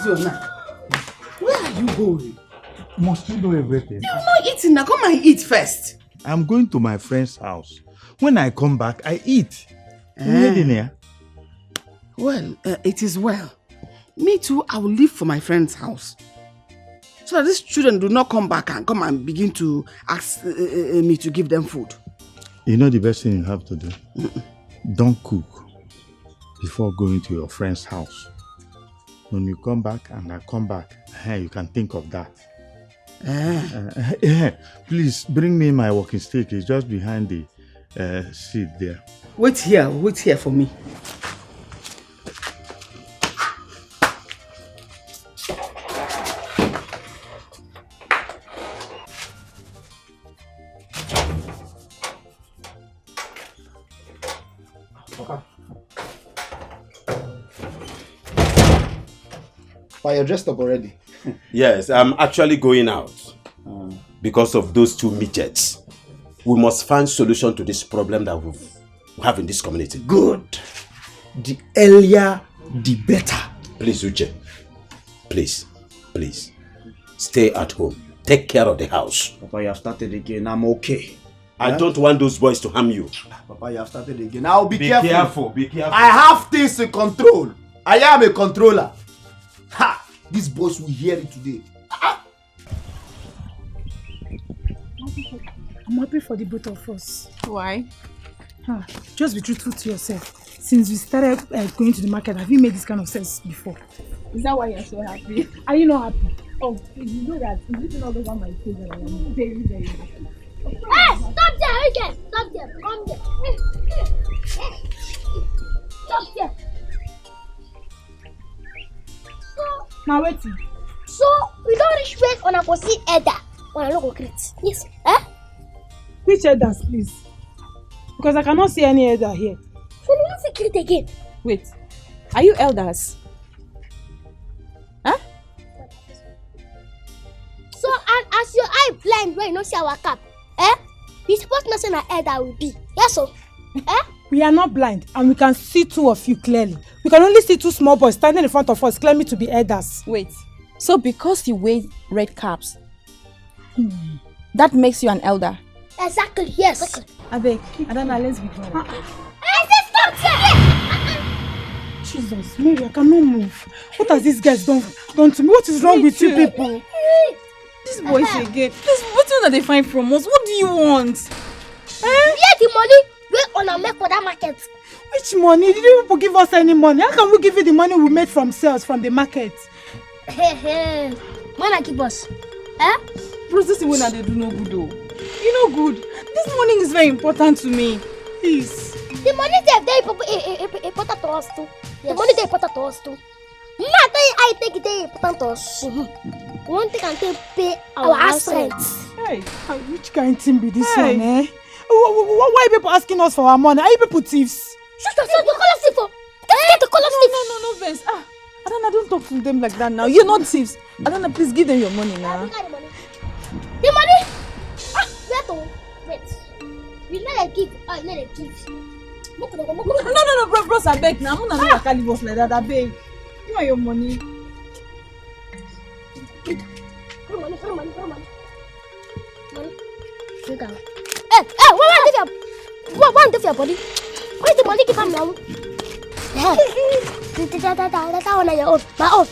So now, where are you going? Must you do everything? You're not eating now. Come and eat first. I'm going to my friend's house. When I come back, I eat. Well, it is well. Me too, I will leave for my friend's house. So that these children do not come back and come and begin to ask me to give them food. You know the best thing you have to do? Don't cook before going to your friend's house. When you come back and I come back, you can think of that. Please bring me my walking stick. It's just behind the seat there. Wait here for me. You're dressed up already. Yes, I'm actually going out because of those two midgets. We must find solution to this problem that we have in this community. Good. The earlier, the better. Please, Uche. Please. Stay at home. Take care of the house. Papa, you have started again. I'm okay. I don't want those boys to harm you. Papa, you have started again. I'll be careful. Be careful. I have things in control. I am a controller. Ha! These boys will hear it today. I'm happy for the both of us. Why? Just be truthful to yourself. Since we started going to the market, have you made this kind of sense before? Is that why you're so happy? Are you not happy? Oh, you know that. Is it not over my face that I am very, very happy? Hey, stop there, again. Stop there. Come there. Stop there. So, now wait. So we don't reach where on a go see Edda. On a logo create. Yes. Which elders, please? Because I cannot see any elder here. So we want to create again. Wait. Are you elders? Huh? So as your eye blind when you don't see our cap, you supposed not say an elder will be. Yes, so. We are not blind and we can see two of you clearly. We can only see two small boys standing in front of us claiming to be elders. Wait. So because you wear red caps, that makes you an elder? Exactly, yes. Exactly. Abeg, Adana, let's be going. Stop there! Jesus, Mary, I cannot move. What has these guys done to me? What is wrong with you people? These boys again. What do they find from us? What do you want? Where the money we on a make for that market? Which money? Did you people give us any money? How can we give you the money we made from sales from the market? Hey. Wanna give us? Processing when they do no good though. You know good. This money is very important to me. Please. The money is very important to us too. Yes. The money is important to us too. I think it is important to us. One thing can pay our house rent. Hey, which kind of thing be this one, eh? Why are people asking us for our money? Are you people thieves? Shut up, the color thief. Get the color thief. No, Vince. Adana, don't talk to them like that now. You're not thieves. Adana, please give them your money now. The money? Wait. You know they give. You know they give. No, bros, I beg now. I'm not gonna leave us like that. I beg. You want your money? For money. Hey, what do your body? Where's the money keep now? That one on your own. My own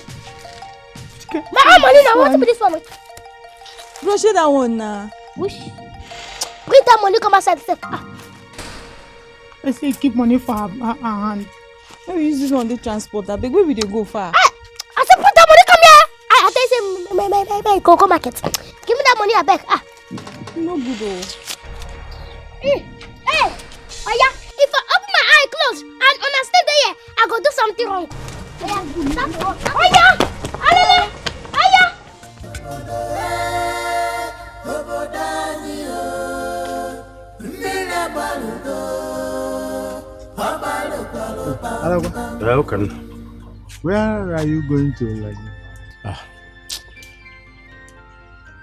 money now. What's with this one? Bro, share that one now. Wish. Bring that money, come outside. I say keep money for her hand. Let me use this one to transport that big. Where will they go far? I said put that money, come here. I tell you say, go market. Give me that money, I beg. No good though. Hey, Oya, if I open my eye close and understand there, I go do something wrong. Oya, Welcome. Where are you going to like?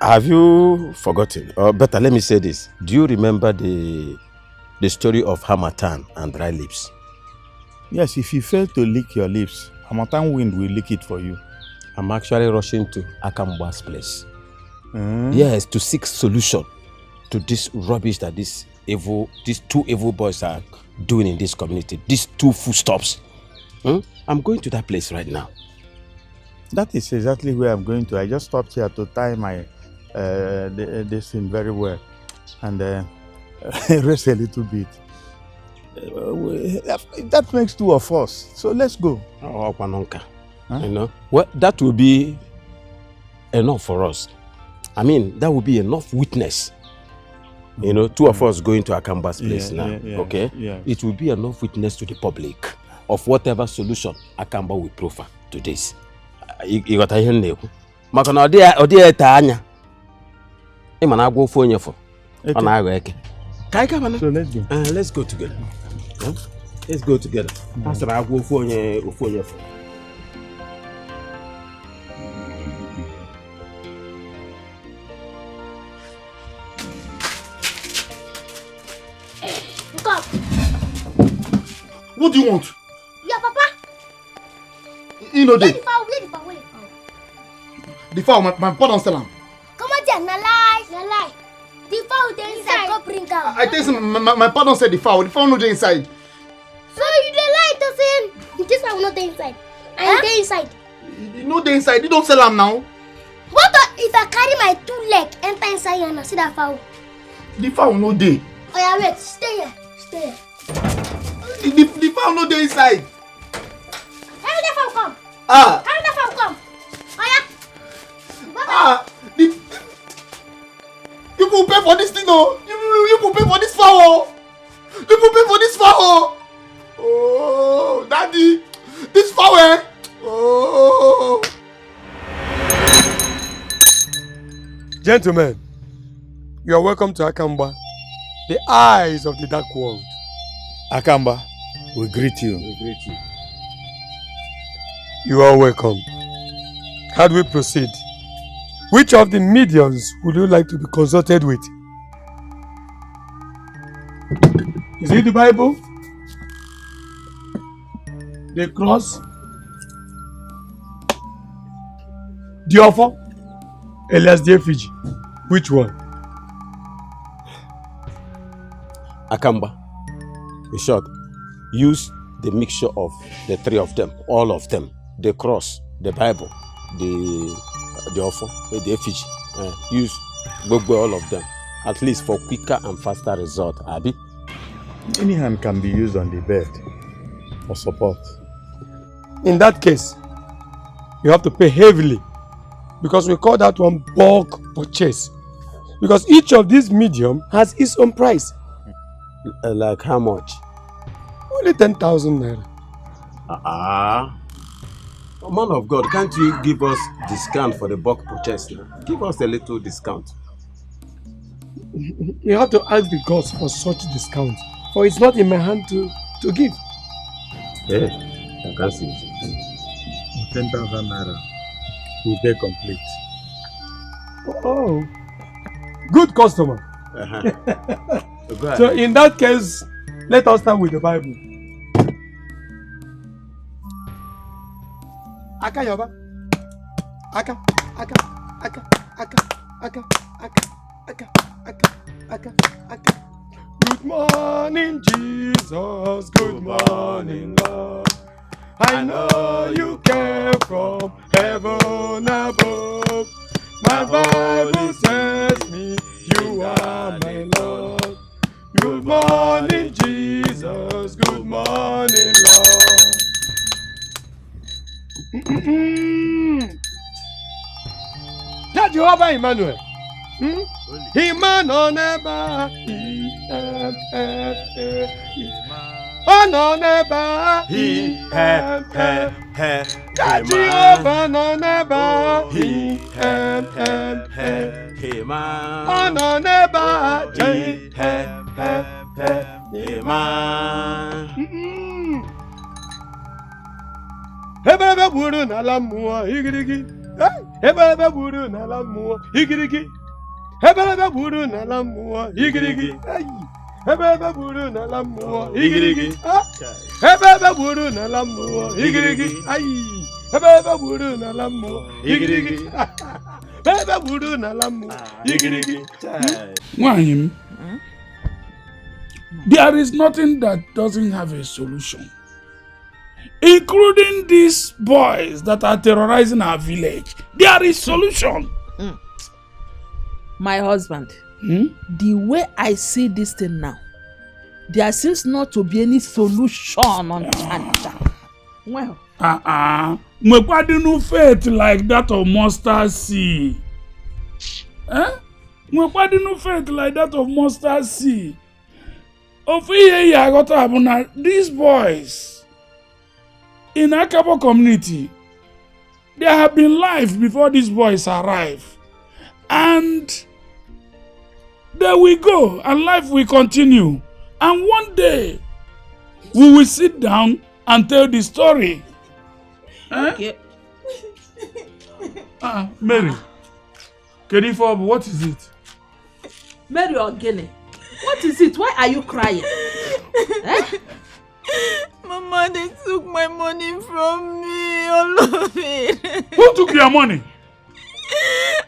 Have you forgotten? Or better, let me say this. Do you remember the story of Harmattan and dry lips? Yes, if you fail to lick your lips, Harmattan wind will lick it for you. I'm actually rushing to Akamba's place. Yes, to seek solution to this rubbish that these two evil boys are doing in this community. These two footsteps. I'm going to that place right now. That is exactly where I'm going to. I just stopped here to tie my this thing very well and rest a little bit. That makes two of us. So let's go. Oh, Panonka. You know, well, that will be enough for us. I mean, that will be enough witness. You know, two of us going to Akamba's place now. Okay? Yeah. It will be enough witness to the public of whatever solution Akamba will proffer to this. You got to hear me. Makana odi eta anya. E mana agwo fo onye fo. Ona agwo eke. Kai ka bana. So let's go. Let's go together. Let's go together. That's why agwo fo onye fo. What do you want? Yeah, Papa. You know Where the the fowl? the fowl. My papa don't sell them. Come on, Jen. Na lie. The fowl dey inside. Go bring am. I tell you, my papa don't sell the fowl. The fowl no dey inside. So you dey lie to say this fowl no dey inside. And dey inside. You know dey inside. You don't sell them now. What if I carry my 2 legs enter inside and I see that fowl? The fowl no dey. Oh yeah, wait. Stay here. The fowl no dey inside. Carry that fowl come. Ah. Carry that fowl come. Oh yeah. You will pay for this thing, oh. You will pay for this fowl. You will pay for this fowl. Oh, Daddy, this fowl, eh? Oh. Gentlemen, you are welcome to Akamba, the eyes of the dark world. Akamba, we greet you. You are welcome. How do we proceed? Which of the mediums would you like to be consulted with? Is it the Bible? The cross? The offer? Elias the effigy? Which one? Akamba. In short, use the mixture of the 3 of them, all of them. The cross, the Bible, the offer, the effigy. Use all of them, at least for quicker and faster result. Abi? Any hand can be used on the bed for support. In that case, you have to pay heavily because we call that one bulk purchase. Because each of these medium has its own price. Like how much? Only 10,000 naira. Man of God, can't you give us discount for the bulk purchase now? Give us a little discount. You have to ask the gods for such discount, for it's not in my hand to give. Yeah, I can see it. 10,000 naira will be complete. Oh, good customer. So in that case, let us start with the Bible. Aka Yoba. Aka. Good morning, Jesus. Good morning, Lord. I know you came from heaven above. My Bible tells me you are my Lord. Good morning, Jesus. Good morning, Lord. Yeah, Jehovah Emmanuel. Emmanuel never. Oh no never. Jehovah no never. Oh no never. Ebebe buru na la mmụọ igirigi. Ebebe buru na la mmụọ igirigi. Ebebe buru na la mmụọ igirigi. Ebebe buru na la mmụọ igirigi. Ebebe buru na la mmụọ igirigi. Ebe buru na lamu. Igirigi. Ebe buru na lamu. Igirigi. Wahim, there is nothing that doesn't have a solution, including these boys that are terrorizing our village. There is solution. My husband, the way I see this thing now, there seems not to be any solution on that. Well, Mwekwadinu faith like that of mustard seed. Mwekwadinu faith like that of mustard seed. Over here, I got to happen. These boys in Akabo community, there have been life before these boys arrive, and there we go, and life will continue. And one day, we will sit down and tell the story. okay. Mary, Kedifob, what is it? Mary Ogene, what is it? Why are you crying? Mama, they took my money from me, all of it. Who took your money?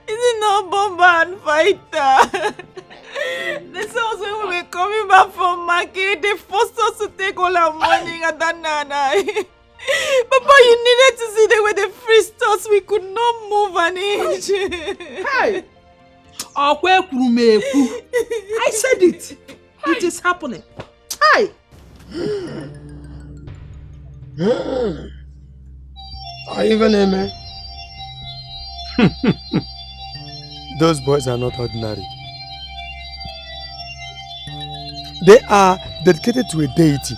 Is it not Bomba and Fighter? They saw us when we were coming back from market. They forced us to take all our money at that nana. Papa, you needed to see the way they freezed us. We could not move an inch. Hey! I said it. It is happening. Hi. Are you even amen? Those boys are not ordinary. They are dedicated to a deity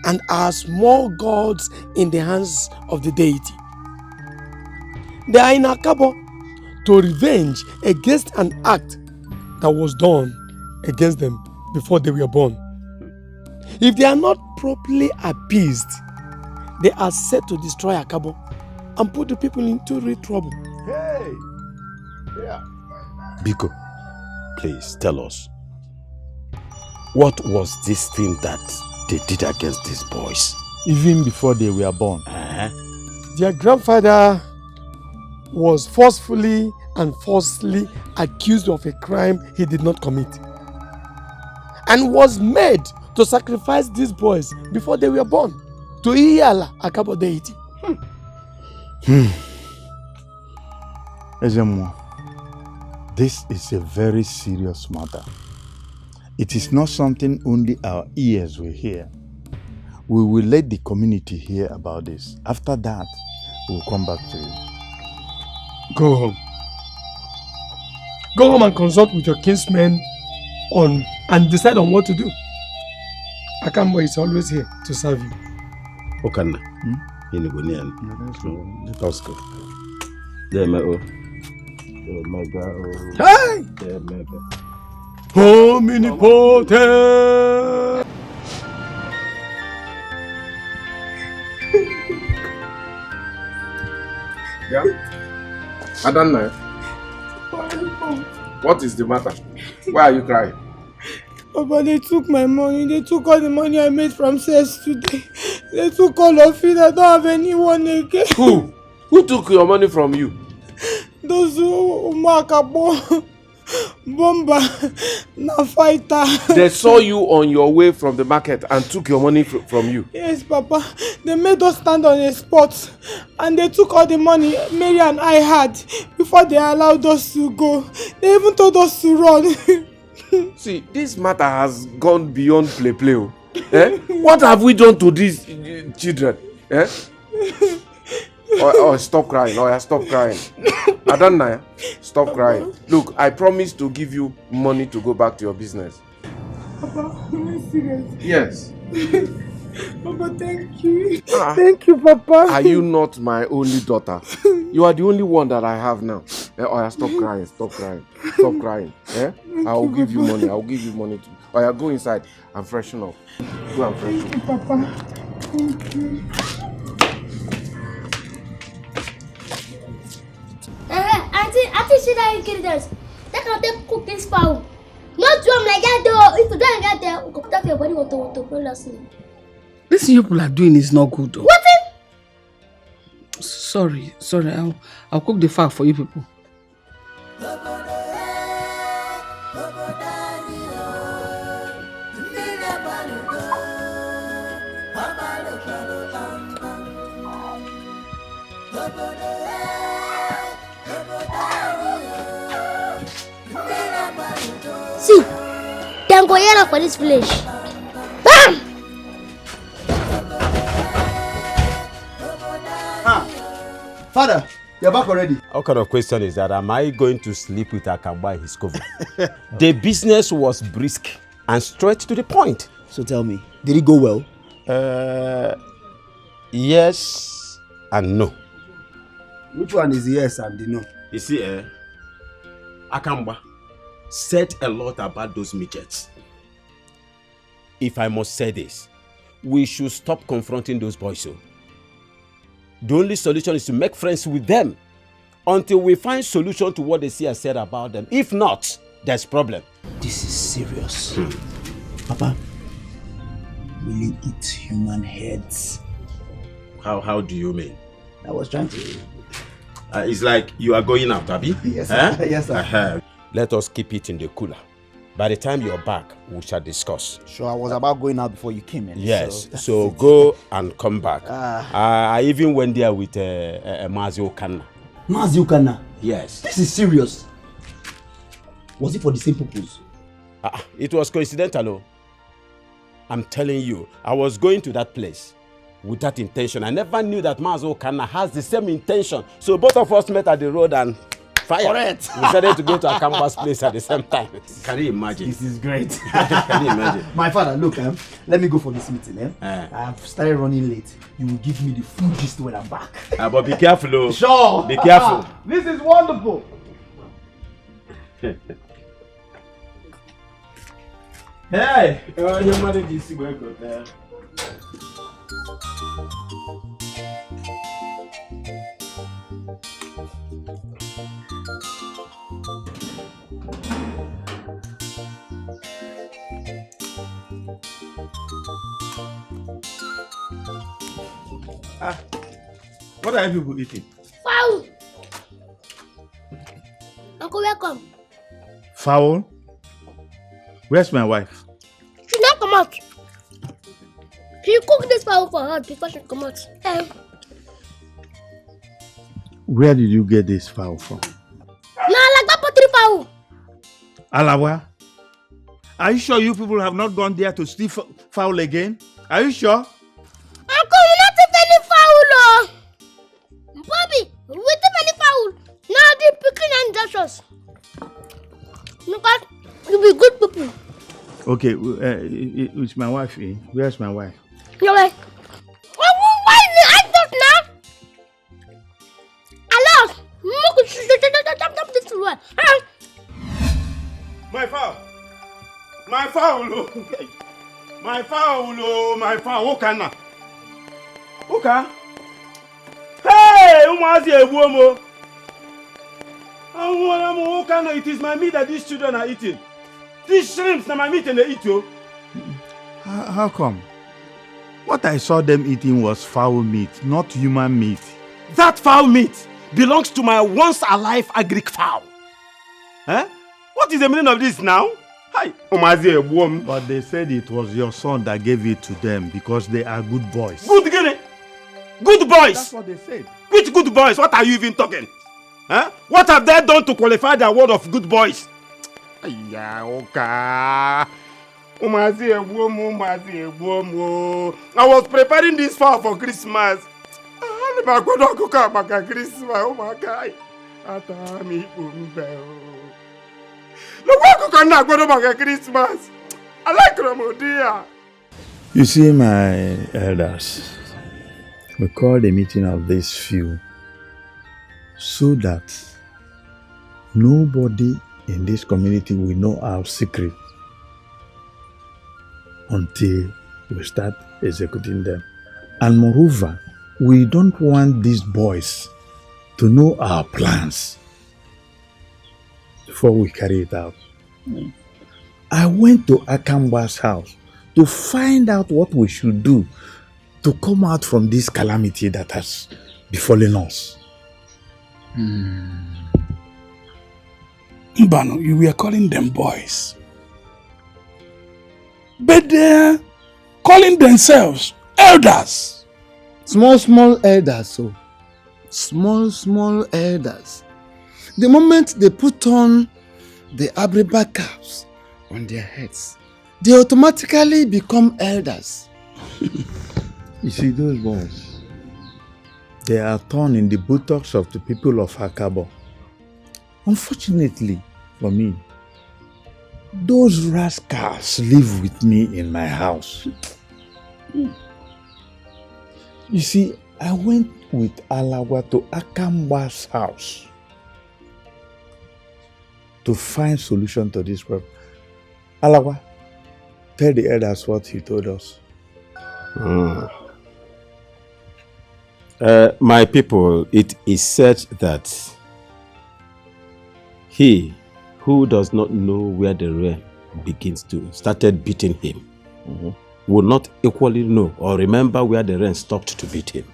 and are small gods in the hands of the deity. They are in Akabo to revenge against an act that was done against them before they were born. If they are not properly appeased, they are set to destroy Akabo and put the people into real trouble. Hey! Yeah. Biko, please tell us. What was this thing that they did against these boys? Even before they were born. Their grandfather was forcefully and falsely accused of a crime he did not commit, and was made to sacrifice these boys before they were born to Iyala Akabo deity. Ezemo, this is a very serious matter. It is not something only our ears will hear. We will let the community hear about this. After that, we'll come back to you. Go home. Go home and consult with your kinsmen and decide on what to do. Akambo is always here to serve you. Okanna. Let's go. Hey! Omnipotent! Yeah? Adanna, what is the matter? Why are you crying? Papa, they took my money. They took all the money I made from sales today. They took all of it. I don't have anyone again. Who? Who took your money from you? Those who Makabo, Bomba, na Fighter. They saw you on your way from the market and took your money from you. Yes, Papa. They made us stand on a spot and they took all the money Mary and I had before they allowed us to go. They even told us to run. See, this matter has gone beyond play. Eh? What have we done to these children? Eh? Oh, stop crying. Oh, yeah, stop crying. Adanna, stop crying. Look, I promise to give you money to go back to your business. Papa, are you serious? Yes. Papa, thank you. Thank you, Papa. Are you not my only daughter? You are the only one that I have now. Oh, yeah, stop crying. Stop crying. Stop crying. Eh? I will give you money. I will give you money too. Oh, yeah, go inside and freshen up. Go and freshen up. Thank you, Papa. Thank you. I think that ingredients. That can take cook this fowl. Not to like that though. If you don't get there, we could take your body water for last night. This you people are doing is not good though. What? Sorry. I'll cook the fowl for you people. See, then go here for this village. Bam! Father, you're back already. What kind of question is that? Am I going to sleep with Akamba in his cover? The business was brisk and straight to the point. So tell me, did it go well? Yes and no. Which one is yes and the no? You see, Akamba said a lot about those midgets. If I must say this, we should stop confronting those boys. So. The only solution is to make friends with them until we find solution to what they see and said about them. If not, there's problem. This is serious. Papa, will you eat human heads? How do you mean? I was trying to... It's like you are going out, Abi? Yes, sir. Yes, sir. Let us keep it in the cooler. By the time you're back, we shall discuss. Sure, I was about going out before you came in. Yes, so go and come back. I even went there with Mazio Kanna. Mazio Kanna? Yes. This is serious. Was it for the same purpose? It was coincidental. I'm telling you, I was going to that place with that intention. I never knew that Mazio Kanna has the same intention. So both of us met at the road and fire. Correct. We decided to go to Akamba's place at the same time. Can you imagine? This is great. Can you imagine? My father, look, let me go for this meeting. I've started running late. You will give me the full gist when I'm back. But be careful, though. Sure. Be careful. This is wonderful. Hey! Your mother is where go there. What are you people eating? Fowl. Uncle, welcome. Fowl? Where's my wife? She not come out. She cook this fowl for her before she come out. Where did you get this fowl from? Nah, like that pottery fowl. Alawa? Are you sure you people have not gone there to steal fowl again? Are you sure? Uncle, we not take any fowl, no. Bobby, we take any fowl. Now the picking and dashes. Look at, you be good people. Okay, it's my wife. Where's my wife? You're like, why is the actor now? Allah, look, this one. My fowl! My fowl! My fowl! My fowl! Okana! Oka! Hey! Umazi Ebuomo! Okana, it is my meat that these children are eating. These shrimps are my meat and they eat you. How come? What I saw them eating was fowl meat, not human meat. That fowl meat belongs to my once alive agric fowl. Eh? What is the meaning of this now? Hi, Umazi Ebuomo. But they said it was your son that gave it to them because they are good boys. Good guinea. Good boys. That's what they said. Which good boys? What are you even talking? Huh? What have they done to qualify the award of good boys? Yeah, okay. Umazi Ebuomo. I was preparing this fowl for Christmas. I'm going to cook up for Christmas. Oh my God. Christmas. I like Ramodia. You see, my elders, we call the meeting of this few so that nobody in this community will know our secret until we start executing them. And moreover, we don't want these boys to know our plans before we carry it out. I went to Akamba's house to find out what we should do to come out from this calamity that has befallen us. Mbano, you were calling them boys. But they're calling themselves elders. Small elders, so. Small elders. The moment they put on the Abriba caps on their heads, they automatically become elders. You see, those boys, they are torn in the buttocks of the people of Akabo. Unfortunately for me, those rascals live with me in my house. You see, I went with Alawa to Akamba's house to find solution to this problem. Alawa, tell the elders what he told us. My people, it is said that he who does not know where the rain begins to started beating him will not equally know or remember where the rain stopped to beat him.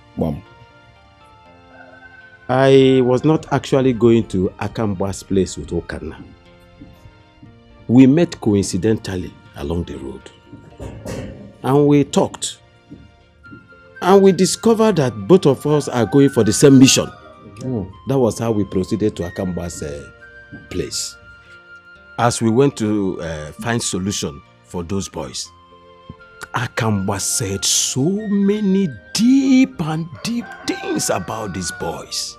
I was not actually going to Akamba's place with Okanna. We met coincidentally along the road. And we talked. And we discovered that both of us are going for the same mission. That was how we proceeded to Akamba's place. As we went to find solution for those boys, Akamba said so many deep things about these boys.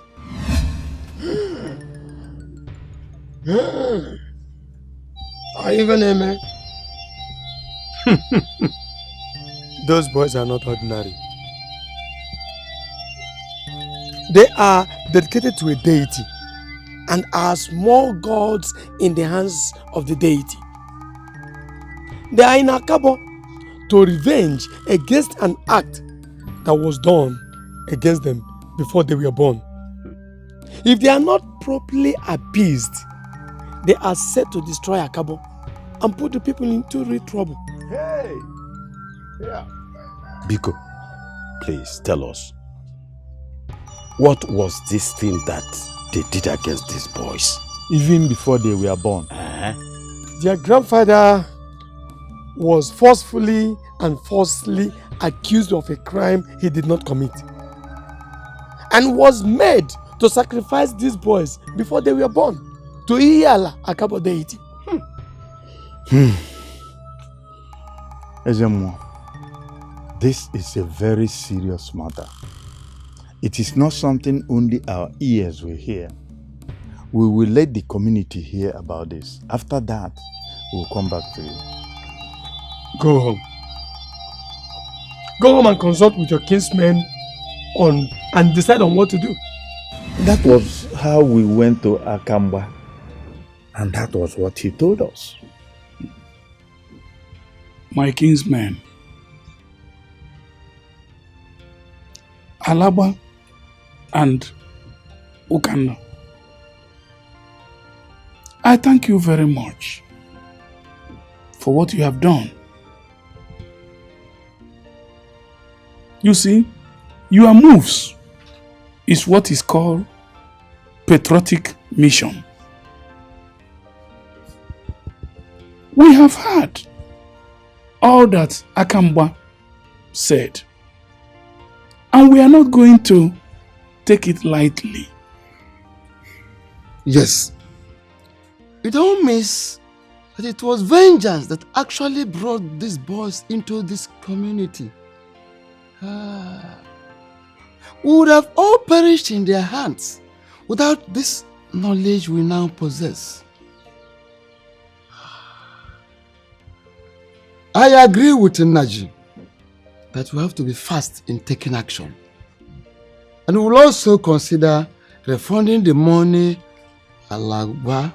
Those boys are not ordinary. They are dedicated to a deity and are small gods in the hands of the deity. They are in Akabo to revenge against an act that was done against them before they were born. If they are not properly appeased, they are set to destroy Akabo and put the people into real trouble. Hey! Yeah. Biko, please tell us. What was this thing that they did against these boys? Even before they were born. Their grandfather was forcefully and falsely accused of a crime he did not commit and was made to sacrifice these boys before they were born to Iyala Akabo deity. Ezemo, this is a very serious matter. It is not something only our ears will hear. We will let the community hear about this. After that, we'll come back to you. Go home. Go home and consult with your kinsmen and decide on what to do. That was how we went to Akamba. And that was what he told us. My kinsmen, Alaba and Okanna, I thank you very much for what you have done. You see, your moves is what is called patriotic mission. We have heard all that Akamba said, and we are not going to take it lightly. Yes. You don't miss that it was vengeance that actually brought these boys into this community. We would have all perished in their hands without this knowledge we now possess. I agree with Naji that we have to be fast in taking action. And we will also consider refunding the money Alagba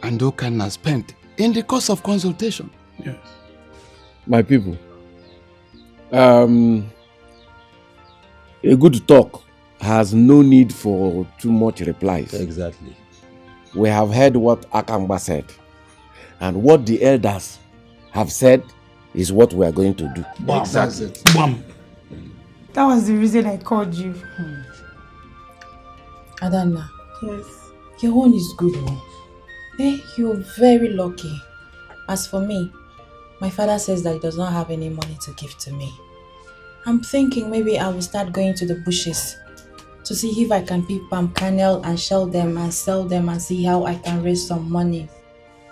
and Okanna spent in the course of consultation. Yes. My people, a good talk has no need for too much replies. Exactly. We have heard what Akamba said, and what the elders have said is what we are going to do. Exactly. That was the reason I called you. Adana. Yes. Your one is good. You're very lucky. As for me, my father says that he does not have any money to give to me. I'm thinking maybe I will start going to the bushes to see if I can pick palm kernel and shell them and sell them and see how I can raise some money.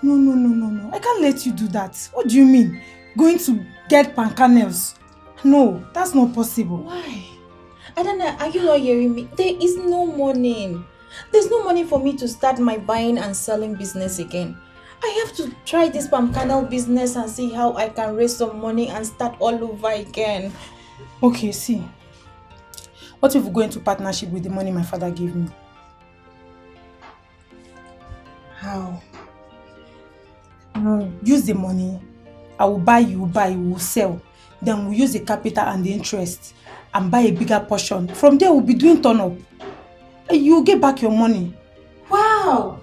No. I can't let you do that. What do you mean? Going to get palm kernels? No, that's not possible. Why? Adana, are you not hearing me? There is no money. There's no money for me to start my buying and selling business again. I have to try this palm kernel business and see how I can raise some money and start all over again. Okay, see. What if we go into partnership with the money my father gave me? How? Use the money. I will buy, you buy, we will sell. Then we'll use the capital and the interest and buy a bigger portion. From there, we'll be doing turn up. You'll get back your money. Wow!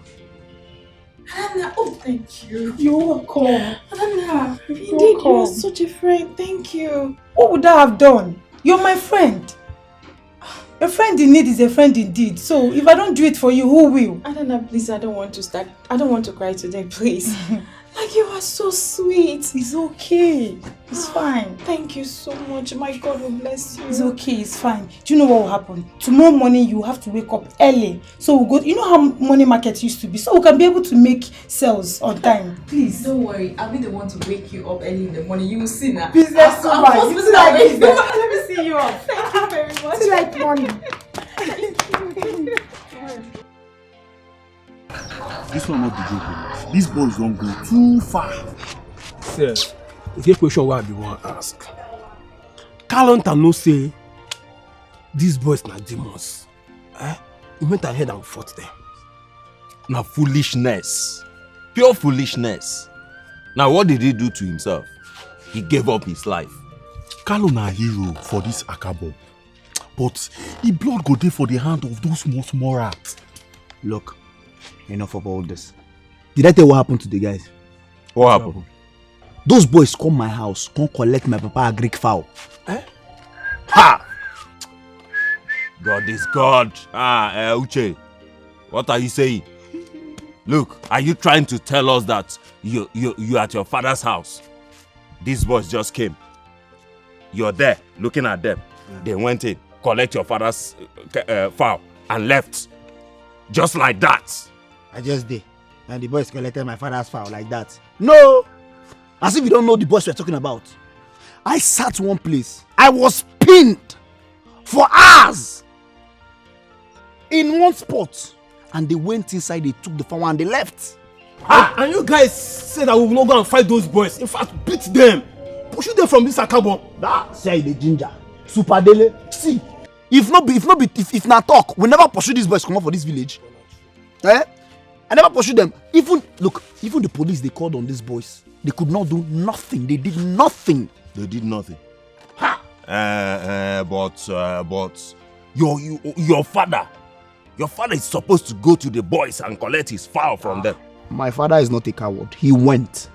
Anna, oh thank you. You're welcome. Anna, indeed you are such a friend. Thank you. What would I have done? You're my friend. A friend in need is a friend indeed. So if I don't do it for you, who will? Anna, please, I don't want to cry today, please. Like, you are so sweet. It's okay. It's fine. Thank you so much. My God will bless you. It's okay. It's fine. Do you know what will happen? Tomorrow morning, you have to wake up early. So we'll go. You know how money market used to be? So we can be able to make sales on time. Please. Don't worry. I'll be the one to wake you up early in the morning. You will see now. Business woman. Let me see you up. Thank you very much. It's like money. This one not the joke. These boys don't go too far. Sir, if you question what I want to ask. Calonta no say these boys na demons. You went ahead and fought them. Now foolishness. Pure foolishness. Now what did he do to himself? He gave up his life. Carlo na hero for this Akabo. But the blood go there for the hand of those small rats. Look, enough of all this. Did I tell you what happened to the guys? What happened? Those boys come my house, come collect my papa a Greek fowl. Ha! God is God. Uche, what are you saying? Look, are you trying to tell us that you at your father's house? These boys just came. You're there, looking at them. They went in, collect your father's fowl, and left. Just like that. I just did. And the boys collected my father's fowl like that. No! As if you don't know the boys we're talking about. I sat one place. I was pinned for hours in one spot. And they went inside, they took the fowl and they left. And you guys said that we will not go and fight those boys. In fact, beat them. Push them from this akabo. That say the ginger. Super Dele. See, if not talk, we never pursue these boys come up for this village. I never pursued them. Even the police they called on these boys. They could not do nothing. They did nothing. They did nothing. But your father is supposed to go to the boys and collect his fowl from them. My father is not a coward. He went.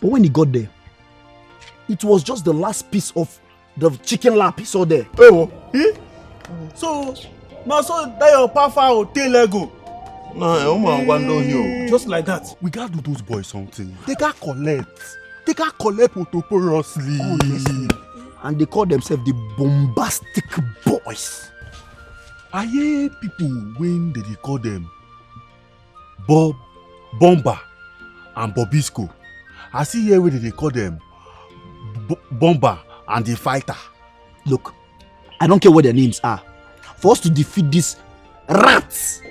But when he got there, it was just the last piece of the chicken lap he saw there. So that your papa will tell Lego. Just like that. We gotta do those boys something. They gotta collect protoporiously. Oh, yes. And they call themselves the bombastic boys. I hear people when they call them Bomba and Bobisco. I see here where they call them Bomba and the Fighter. Look, I don't care what their names are. For us to defeat these rats,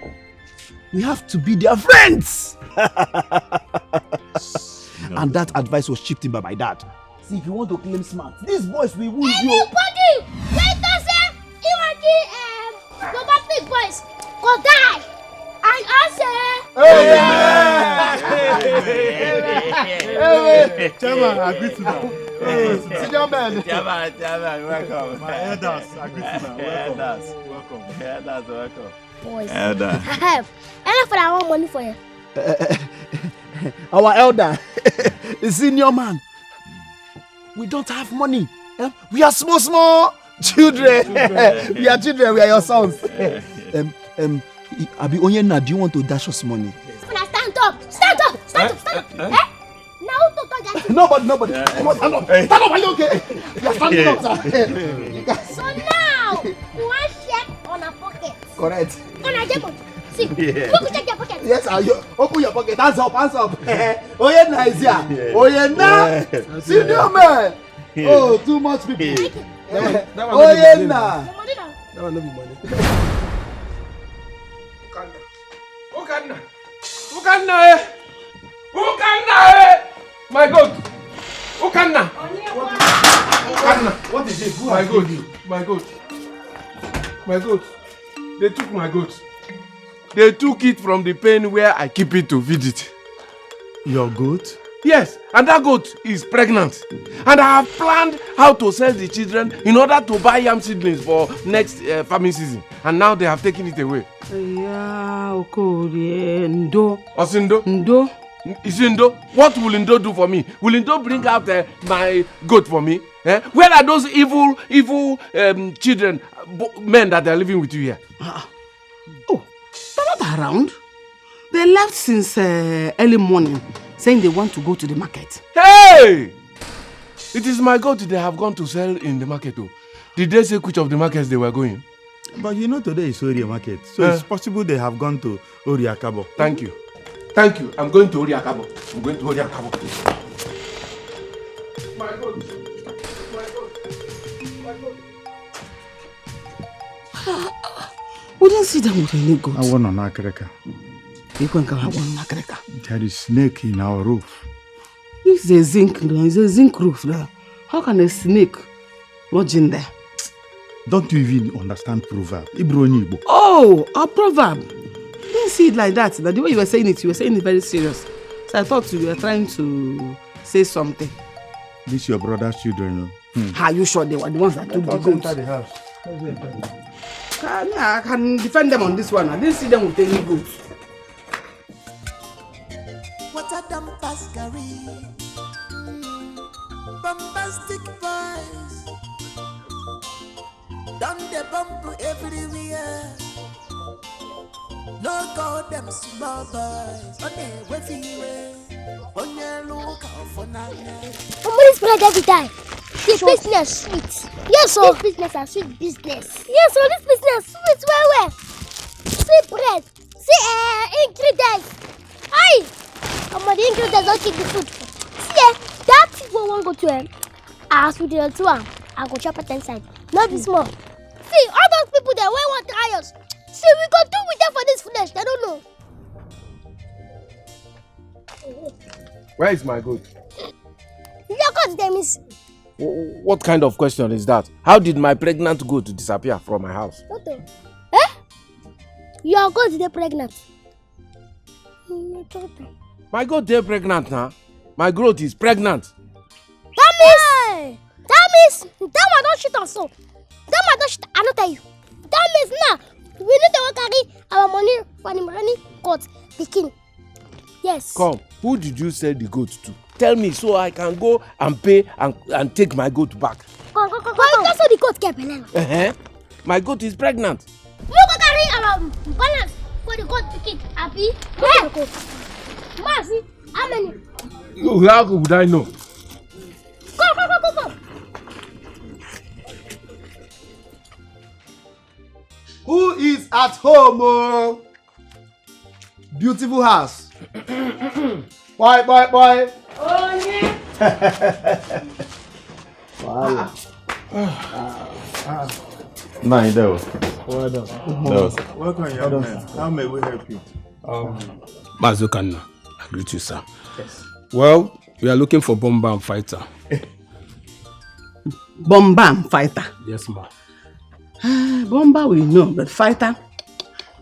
we have to be their friends. And that advice was chipped in by my dad. See, if you want to claim smart, these boys will wound you. Everybody, wait a second. You want the boys go die. And I say, Chairman, agree to that. Senior man. Chairman, welcome. My elders, agree to that. Welcome. Elders, welcome. Boys. Elder. I have. Enough for that one money for you. Our elder, the senior man. We don't have money. We are small children. We are children. We are your sons. Abi Onyena, do you want to dash us money? Stand up! Stand up! Stand up! Stand up! Eh? Now who to talk that? Nobody. Come on, stand up. Stand up, are you okay? You are standing up, sir. So now, you want check on a pocket? Correct. On a jacket. See, Yeah. look check your pocket. Yes, open your pocket. Hands up. Onyena is here. Onyena, senior man. Oh, too much people. Onyena. That one no be money. Ukanna, my God. Ukanna. What is it? My goat. They took my goat. They took it from the pen where I keep it to feed it. Your goat? Yes, and that goat is pregnant. And I have planned how to sell the children in order to buy yam seedlings for next farming season. And now they have taken it away. Yeah, okay, Ndo. Osindo? Ndo. Is Ndo? What will Ndo do for me? Will Ndo bring out my goat for me? Eh? Where are those evil children, men that are living with you here? Oh, they're not around. They left since early morning, saying they want to go to the market. Hey! It is my goat they have gone to sell in the market. Oh. Did they say which of the markets they were going? But you know today is Oria market, so it's possible they have gone to Oriakabo. Thank you. I'm going to Oriakabo. My goat. We didn't see them with any goats. I want on Akreka. There is snake in our roof. It's a zinc roof there. How can a snake lodge in there? Don't you even understand proverb? Ibro. Oh, a proverb. You didn't see it like that. The way you were saying it very serious. So I thought you were trying to say something. This your brother's children. Are you sure they were the ones that took the goats? The house. I can defend them on this one. I didn't see them with any goats. What a damn pascary. Bombastic boys. Done the bump everywhere. No go them small boys. On the way. On your look out for nothing. Somebody's bread every time. This business sweet. Yes, sir. This business is sweet business. Yes, sir. This business sweet well. See bread. See ingredients. Aye. Come on, the ingredients don't keep the food. See, that people won't go to him. As we do to him, I go chop it inside. Not be small. See, all those people there, we want to try us. See, we go do with them for this flesh. They don't know. Where is my goat? Your goat's name is. What kind of question is that? How did my pregnant goat disappear from my house? Toto. Eh? Your goat is pregnant. My goat is pregnant now. My goat is pregnant. That means that one don't shit us so. That one don't shit. I don't tell you. That means now we need to carry our money for the money goat picking. Yes. Come, who did you sell the goat to? Tell me so I can go and pay and take my goat back. Go. That's how the goat get pregnant. My goat is pregnant. We go carry our balance for the goat picking. Happy? Yeah. Mercy, how many? How would I know? Go. Who is at home? Oh? Beautiful house. Boy. Oh, yeah. Wow. Well done. Welcome, young man. How may we help you? Mazukanna, I greet you, sir. Yes. Well, we are looking for bomb fighter. Bomb fighter? Yes, ma'am. Bomber we know, but fighter,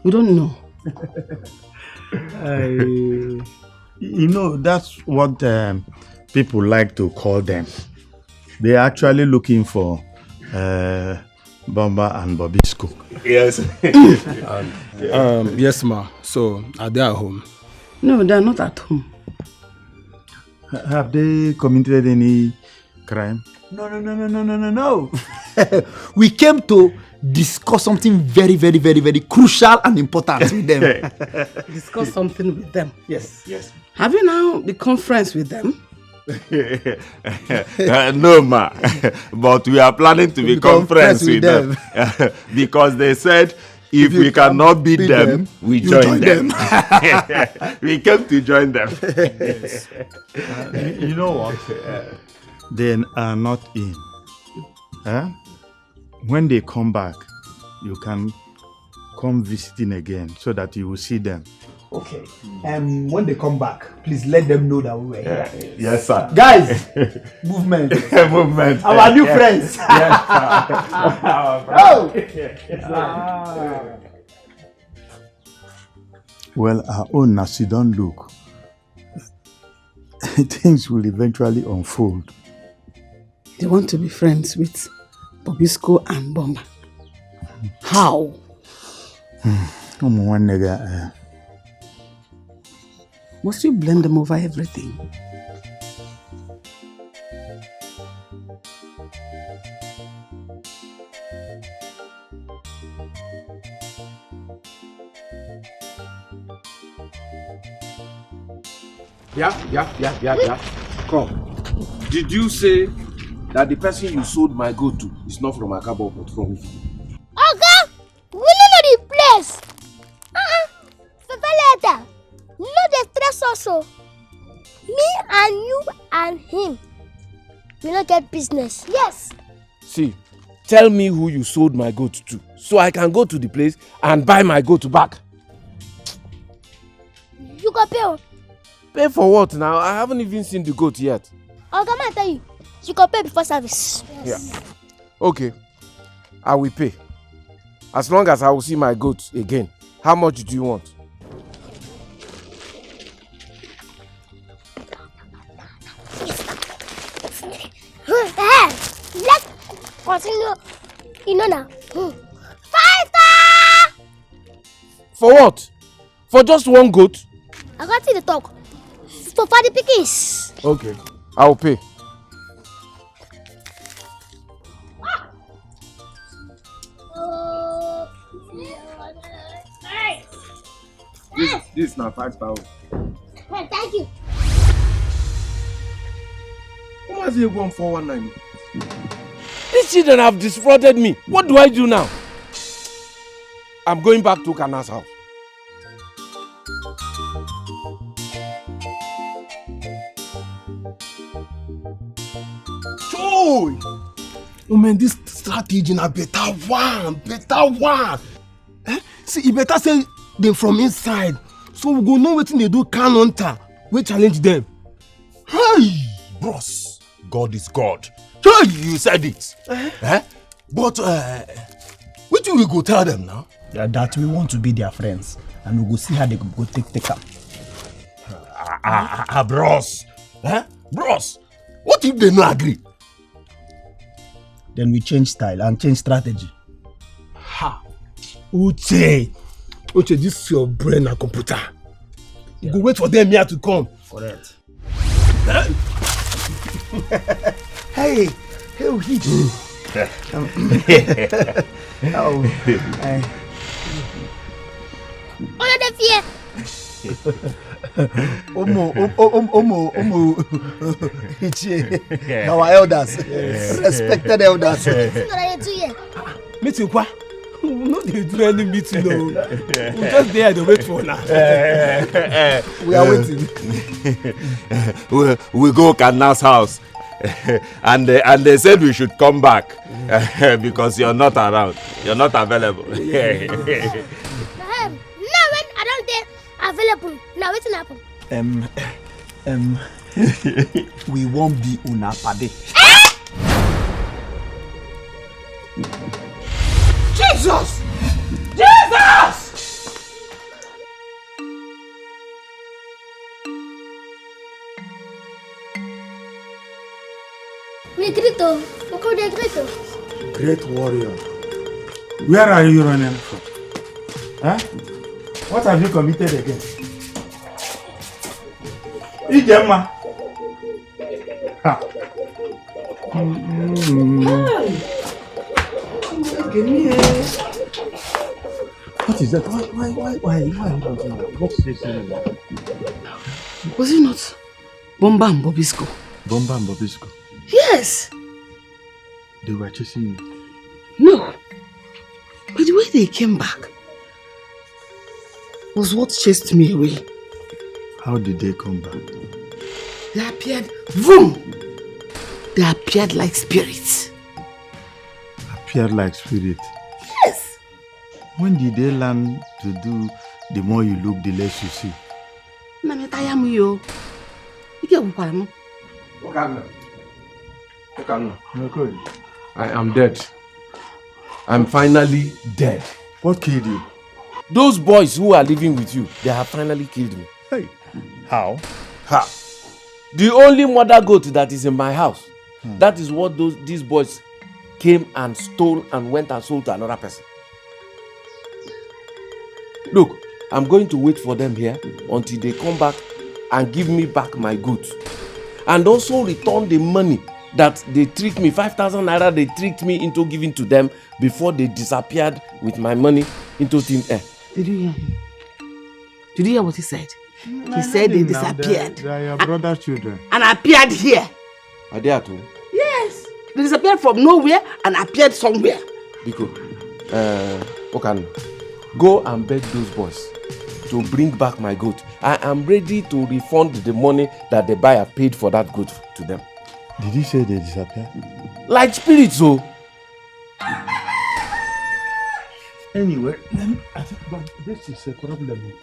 we don't know. You know, that's what people like to call them. They're actually looking for Bomba and Bobisco. Yes. Yes, ma. So, are they at home? No, they're not at home. Have they committed any crime? No. We came to discuss something very, very, very, very crucial and important with them. Discuss something with them. Yes. Yes. Have you now become friends with them? No, ma. But we are planning to become friends with them. Because they said if we cannot beat them, we join them. We came to join them. You know what? They are not in. Huh? When they come back, you can come visiting again so that you will see them. Okay. When they come back, please let them know that we were here. Yes, sir. Guys, movement. Movement. Our new friends. Oh! Well, our own Nasi don't look. Things will eventually unfold. They want to be friends with Bobisco and Bomba. How? One nigga. Must you blame them over everything? Yeah. Come. Did you say that the person you sold my goat to is not from Akabo but from me? Okay, we don't know the place. Later, you know the stress also. Me and you and him, we don't get business. Yes. See, tell me who you sold my goat to, so I can go to the place and buy my goat back. You go pay. Pay for what now? I haven't even seen the goat yet. I'll come and tell you. You can pay before service. Yes. Yeah. Okay. I will pay. As long as I will see my goat again. How much do you want? Let's continue. You know now. Fighter! For what? For just one goat? I got you to talk. For the pickies. Okay. I will pay. This is now 5,000. Thank you. Why is he going 419? These children have defrauded me. What do I do now? I'm going back to Kana's house. Joy! Oh man, this strategy na better one. See, e better say they from inside, so we go know wetin they do can hunter. We challenge them. Hey, bros, God is God. Hey, you said it. But what do we go tell them now? Yeah, that we want to be their friends, and we go see how they go take up. Bros. Bros, what if they no agree? Then we change style and change strategy. Uche, this is your brain and computer. You go wait for them here to come. Correct. Hey, Oh, you're the fear. Our elders, respected elders. Meeting kwa? No, they do any meeting. No, we just there to wait for now. We are waiting. we go Kana's house, and they said we should come back because you're not around. You're not available. Now when I don't get available, now what's happen? We won't be una pade. Jesus! We Grito. Look how they Grito. Great warrior. Where are you running from? Huh? What have you committed again? Ijema. What is that? Why? What's this? Was it not Bomba and Bobisco? Bomba and Bobisco? Yes. They were chasing you? No. But the way they came back was what chased me away. How did they come back? They appeared, boom! They appeared like spirits. Appeared like spirit? Yes! When did they learn to do the more you look, the less you see? I am dead. I'm finally dead. What killed you? Those boys who are living with you, they have finally killed me. Hey, how? Ha! The only mother goat that is in my house, that is what these boys came and stole and went and sold to another person. Look, I'm going to wait for them here until they come back and give me back my goods. And also return the money that they tricked me, 5,000 naira they tricked me into giving to them before they disappeared with my money into thin air. Did you hear him? Did you hear what he said? He said they disappeared. They are your brother's children. And appeared here. Are they at home? Yes. They disappeared from nowhere and appeared somewhere. Biko, okay, go and beg those boys to bring back my goat. I am ready to refund the money that the buyer paid for that goat to them. Did you say they disappeared? Like spirits, oh. Anyway, I think this is a problem.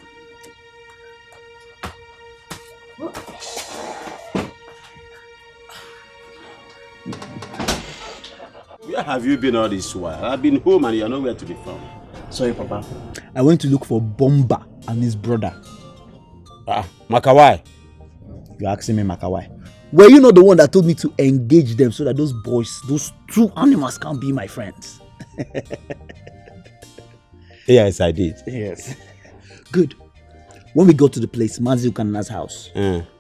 Where have you been all this while? I've been home and you're nowhere to be found. Sorry, Papa. I went to look for Bomba and his brother. Makawai. You're asking me, Makawai. Were you not the one that told me to engage them so that those boys, those two animals can't be my friends? Yes, I did. Yes. Good. When we got to the place, Mazi Ukana's house,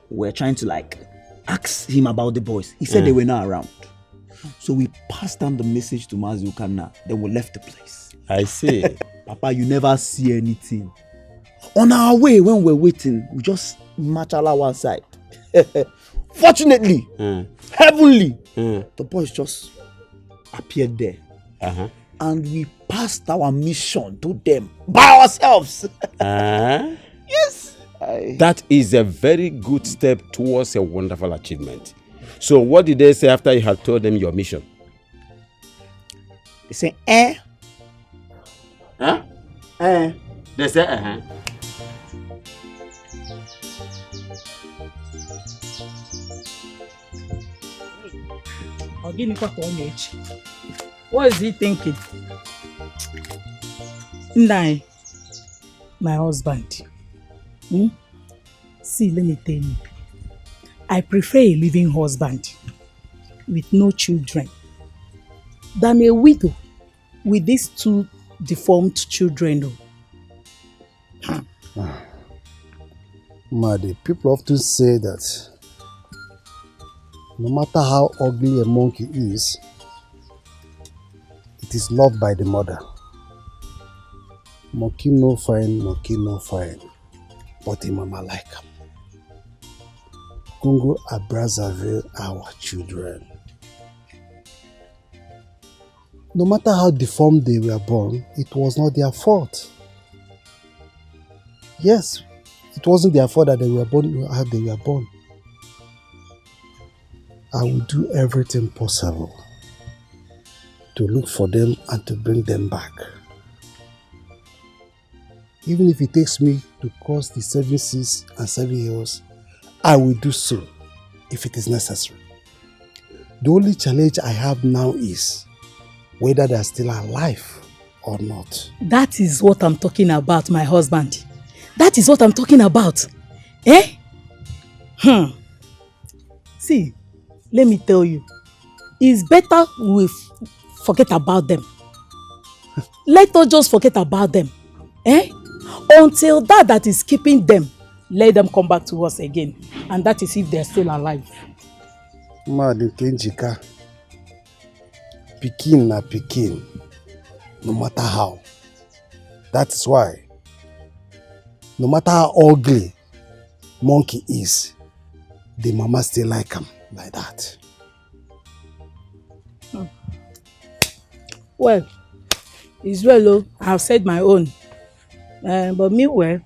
we're trying to ask him about the boys. He said they were not around. So we passed on the message to Mazi Ukana. Then we left the place. I see. Papa, you never see anything. On our way, when we're waiting, we just march all one side. Fortunately, heavenly, the boys just appeared there. And we passed our mission to them by ourselves. Yes. That is a very good step towards a wonderful achievement. So what did they say after you had told them your mission? They say, They say, What is he thinking? Nai, my husband. See, let me tell you. I prefer a living husband with no children than a widow with these two deformed children. Madi, people often say that no matter how ugly a monkey is, it is loved by the mother. Monkey no fine, but the mama like him. Congo and Brazzaville our children. No matter how deformed they were born, it was not their fault. Yes, it wasn't their fault that they were born how they were born. I will do everything possible to look for them and to bring them back. Even if it takes me to cross the 7 seas and 7 hills, I will do so if it is necessary. The only challenge I have now is whether they are still alive or not. That is what I'm talking about, my husband. That is what I'm talking about. See, let me tell you. It's better we forget about them. Let us just forget about them. Until that is keeping them, let them come back to us again. And that is if they're still alive. Madi Kenjika. Pikin na pikin. no matter how. That is why, no matter how ugly monkey is, the mama still like him like that. Well, it's well, oh, I've said my own. But meanwhile,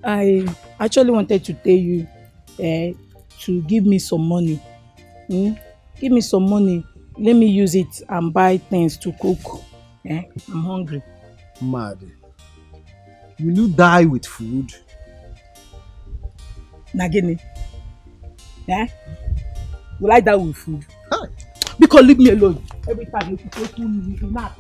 I actually wanted to tell you to give me some money. Give me some money. Let me use it and buy things to cook. I'm hungry. Mad. Will you die with food? Nagini. Will I die with food? Hi. Because leave me alone. Every time you take me, you not.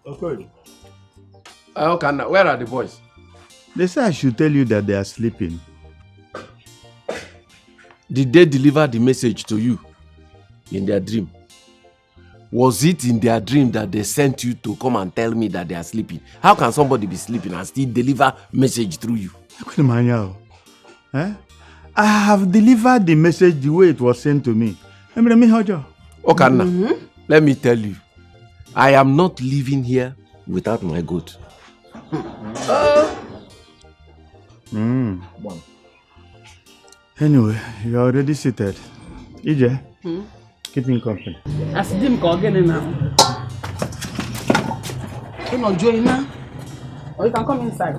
Okay. Okay, now, where are the boys? They say I should tell you that they are sleeping. Did they deliver the message to you in their dream? Was it in their dream that they sent you to come and tell me that they are sleeping? How can somebody be sleeping and still deliver message through you? I have delivered the message the way it was sent to me. Okay, now, let me tell you. I am not living here without my goat. Anyway, you are already seated. EJ, keep me company. As dim ko again now. You not join now, or you can come inside.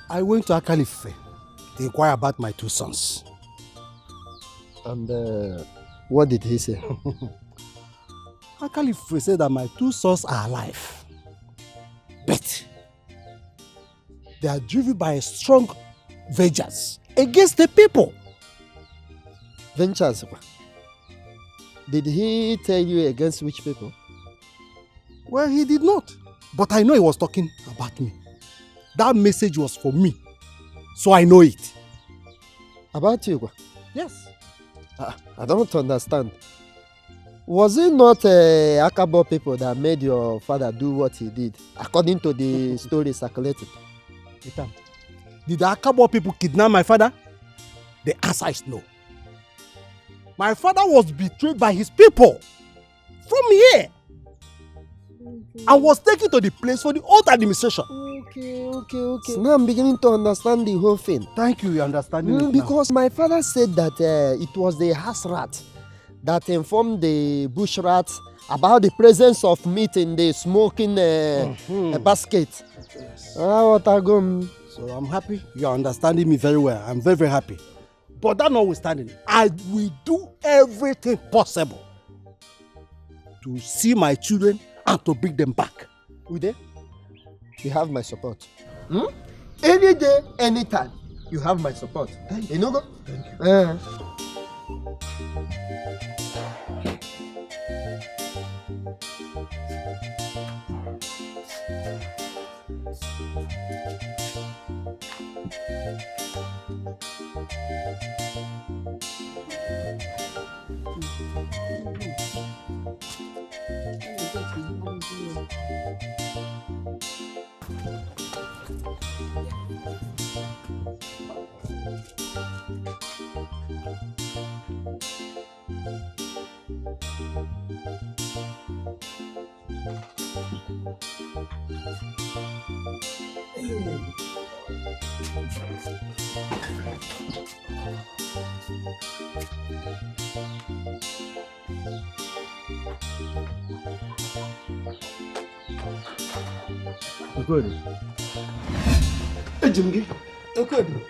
I went to Akalife to inquire about my two sons. And what did he say? Akalife said that my two sons are alive. But they are driven by a strong vengeance against the people. Vengeance? Did he tell you against which people? Well, he did not. But I know he was talking about me. That message was for me. So I know it. About you? Yes. I don't understand. Was it not Akabo people that made your father do what he did, according to the story circulated? Did the Akabo people kidnap my father? The answer is no. My father was betrayed by his people from here. I was taken to the place for the old administration. Okay. So now I'm beginning to understand the whole thing. Thank you, you're understanding it now. Because my father said that it was the house rat that informed the bush rats about the presence of meat in the smoking basket. Yes. So I'm happy you're understanding me very well. I'm very, very happy. But that notwithstanding, I will do everything possible to see my children and to bring them back. Ude, you have my support. Any day, anytime, you have my support. Thank you. Go? Thank you.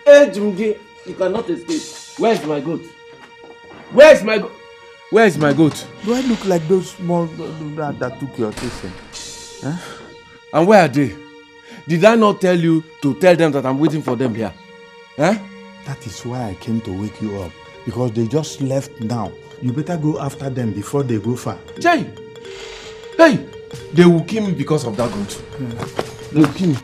Ejimgi, you cannot escape. Where's my goat? Where's my goat? Where's my goat? Do I look like those small that took your taste? Huh? And where are they? Did I not tell you to tell them that I'm waiting for them here? Huh? That is why I came to wake you up. Because they just left now. You better go after them before they go far. Jay! Hey! They will kill me because of that goat. Yeah. They will kill me.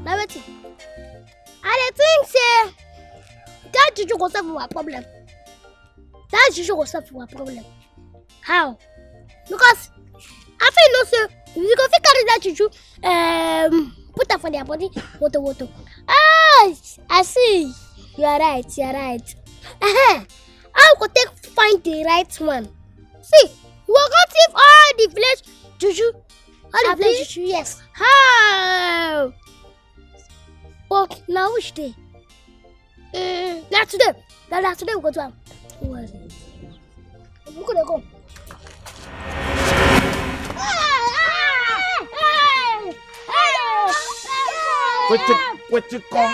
Now wait. I think say that juju go solve our problem. That juju go solve our problem. How? Because I feel no say we go fit carry that juju put her for their body woto. Ah, I see. You are right. I go take find the right one. See, we go thief all the village juju. All the village juju, yes. How? But now which day? Not today. Not today we go to him. We could go. What you come?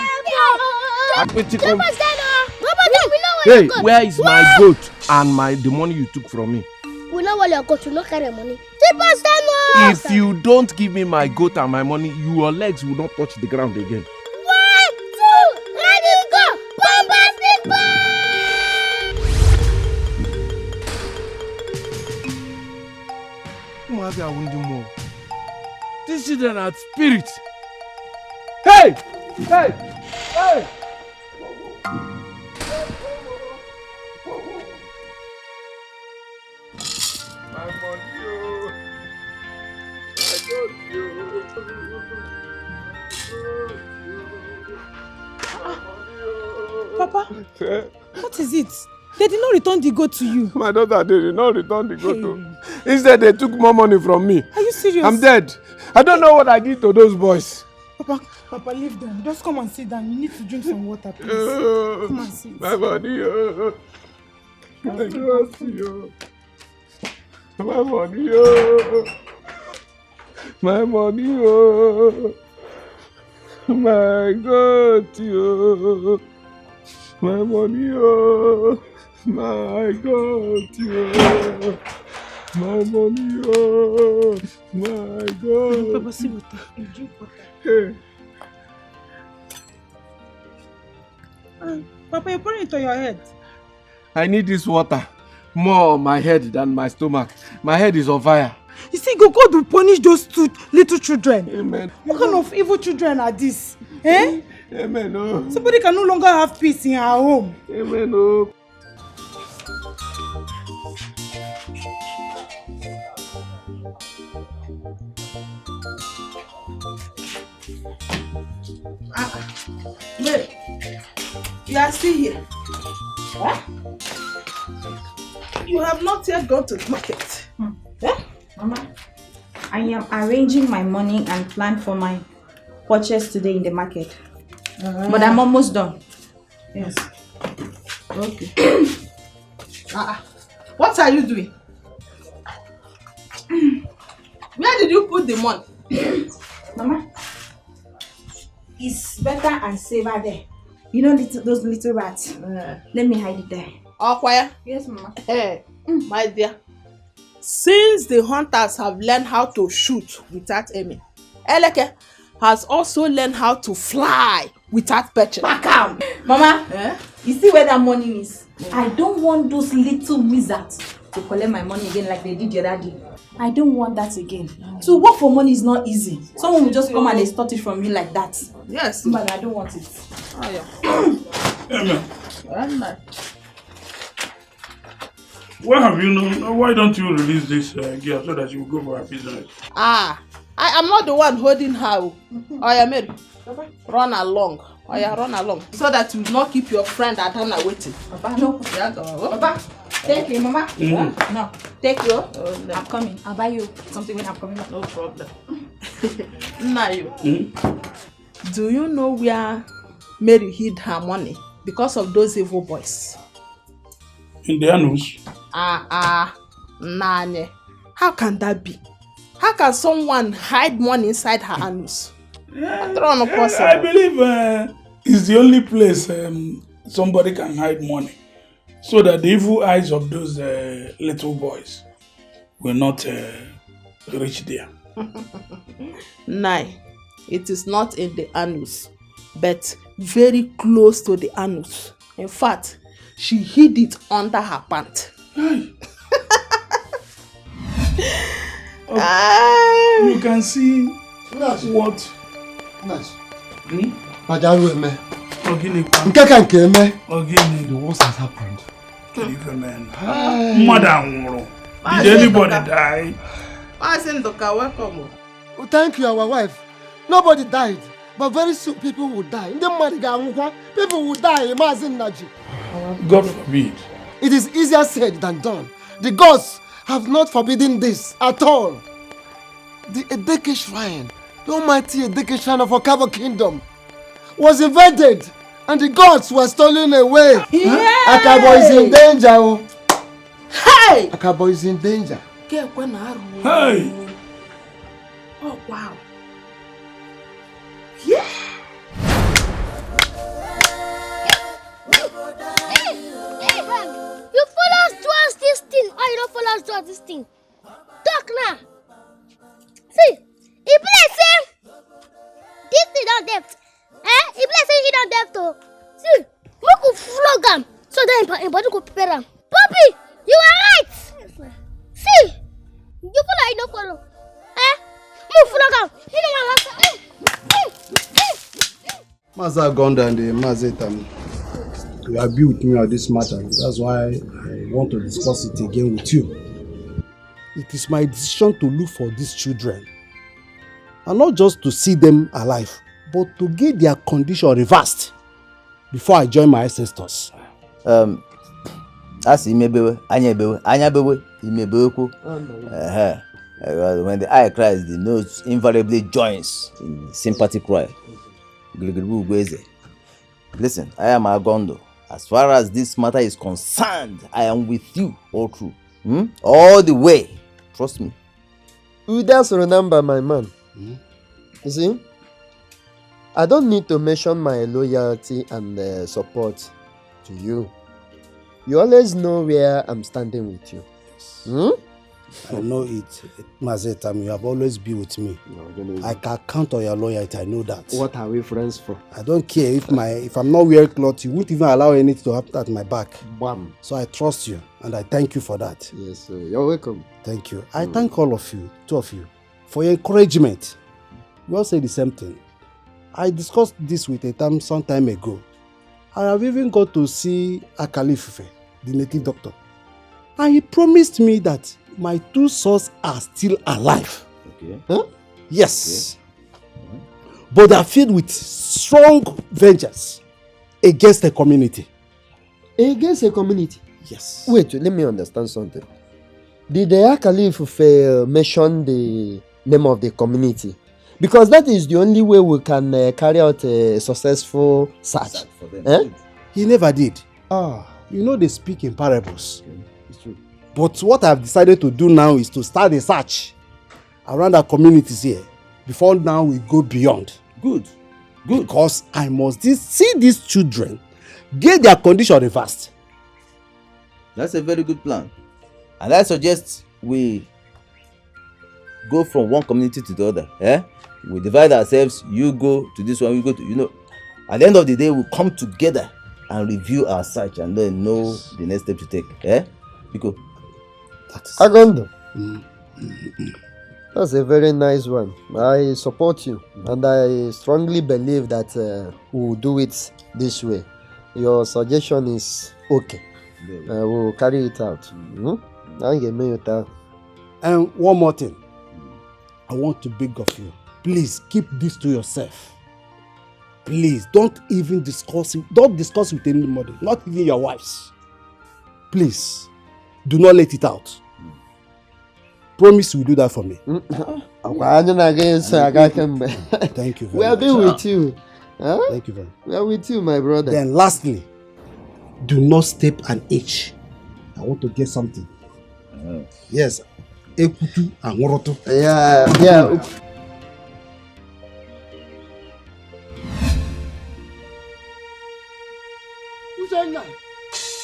Hey, where is my goat and the money you took from me? We know what your goat will not carry money. If you don't give me my goat and my money, your legs will not touch the ground again. 1, 2, ready, go! Bombastic ball! These children are spirits. Hey! My money, Papa, what is it? They did not return the goat to you. My daughter, they did not return the goat to. Instead, they took more money from me. Are you serious? I'm dead. I don't know what I did to those boys. Papa, leave them. Just come and sit down. You need to drink some water, please. Come and sit. My body, I trust you. My money, my money, my God, my money, my God, my money, my God. Papa, see water. Drink water. Hey. Papa, you're pouring it on your head. I need this water more on my head than my stomach. My head is on fire. You see, God will punish those 2 little children. Amen. What kind of evil children are these? Eh? Amen. Oh. Somebody can no longer have peace in her home. Amen. Oh. Mary, you are still here. Huh? You have not yet gone to the market. Mama, I am arranging my money and plan for my purchase today in the market. But I'm almost done. Yes. Okay. What are you doing? Where did you put the money? Mama, it's better and safer there. You know those little rats? Let me hide it there. Okwaya? Yes, Mama. Hey, my dear. Since the hunters have learned how to shoot without aiming, Eleke has also learned how to fly without perching. Bakam! Mama, you see where that money is? I don't want those little wizards to collect my money again like they did the other day. I don't want that again. To work for money is not easy. Someone will just come and extort it from you like that. Yes. But I don't want it. Oh, yeah. Why have you known? Why don't you release this girl so that she will go for her business? I am not the one holding her. Oya Mary, run along. Oya, run along. So that you will not keep your friend Adana waiting. Papa, no. Papa, take you, Mama. No, take you. I'm coming. I'll buy you something when I'm coming. No problem. Now do you know where Mary hid her money because of those evil boys? In the anus? Nanye. How can that be? How can someone hide money inside her anus? I believe it's the only place somebody can hide money, so that the evil eyes of those little boys will not reach there. Nay, it is not in the anus, but very close to the anus. In fact, she hid it under her pant. You can see what Majaru eme. Ogini. Nkeka nke eme. Ogini. The worst has happened. Madam, did anybody die? Welcome. Oh, thank you, our wife. Nobody died, but very soon people will die. People will die. God forbid. It is easier said than done. The gods have not forbidden this at all. The Edeke Shrine, the almighty Edeke Shrine of Okabo Kingdom, was invaded and the gods were stolen away. Yeah. Akabo is in danger. Hey! Akabo is in danger. Hey! Oh, wow. Yeah! You follow us towards this thing or you don't follow us towards this thing? Talk now. See, if let's say this thing don't depth, if let's say he don't depth too. See, we could flog him so then in body could prepare him. Poppy, you are right. See, you follow, I don't follow. Move flog him. You know what Maza Gonda and the Mazetam, you agree with me on this matter. That's why I want to discuss it again with you. It is my decision to look for these children. And not just to see them alive, but to get their condition reversed before I join my ancestors. As imebewe, anyabewe, imebewe. When the eye cries, the nose invariably joins in sympathy cry. Listen, I am Agondo. As far as this matter is concerned, I am with you all through. All the way. Trust me. You just remember, my man. You see, I don't need to mention my loyalty and support to you. You always know where I'm standing with you. I know it, Mazetam. You have always been with me. I can count on your loyalty. I know that. What are we friends for? I don't care if I'm not wearing clothes. You won't even allow anything to happen at my back. Bam. So I trust you, and I thank you for that. Yes, sir. You're welcome. Thank you. I thank all of you, two of you, for your encouragement. We all say the same thing. I discussed this with Etam some time ago. I have even got to see Akalifufe, the native doctor, and he promised me that my two sons are still alive. Okay. Huh? Yes. Okay. But they are filled with strong vengeance against the community. Against the community? Yes. Wait, let me understand something. Did the Akalifufe mention the name of the community? Because that is the only way we can carry out a successful search. For them. He never did. You know they speak in parables. Okay. It's true. But what I've decided to do now is to start a search around our communities here. Before now we go beyond. Good. Because I must see these children get their condition reversed. That's a very good plan. And I suggest we go from one community to the other. We divide ourselves. You go to this one, we go to, at the end of the day, we'll come together and review our search and then know the next step to take. Because Agondo. That's a very nice one. I support you, and I strongly believe that we will do it this way. Your suggestion is okay. We will carry it out. And one more thing. I want to beg of you. Please keep this to yourself. Please don't even discuss it. Don't discuss it with anybody, not even your wives. Please, do not let it out. Promise you will do that for me. Thank you very much. We are being with you. Thank you very much. We are with you, my brother. Then lastly, do not step an inch. I want to get something. Yes. Ekutu and Moroto. Yeah.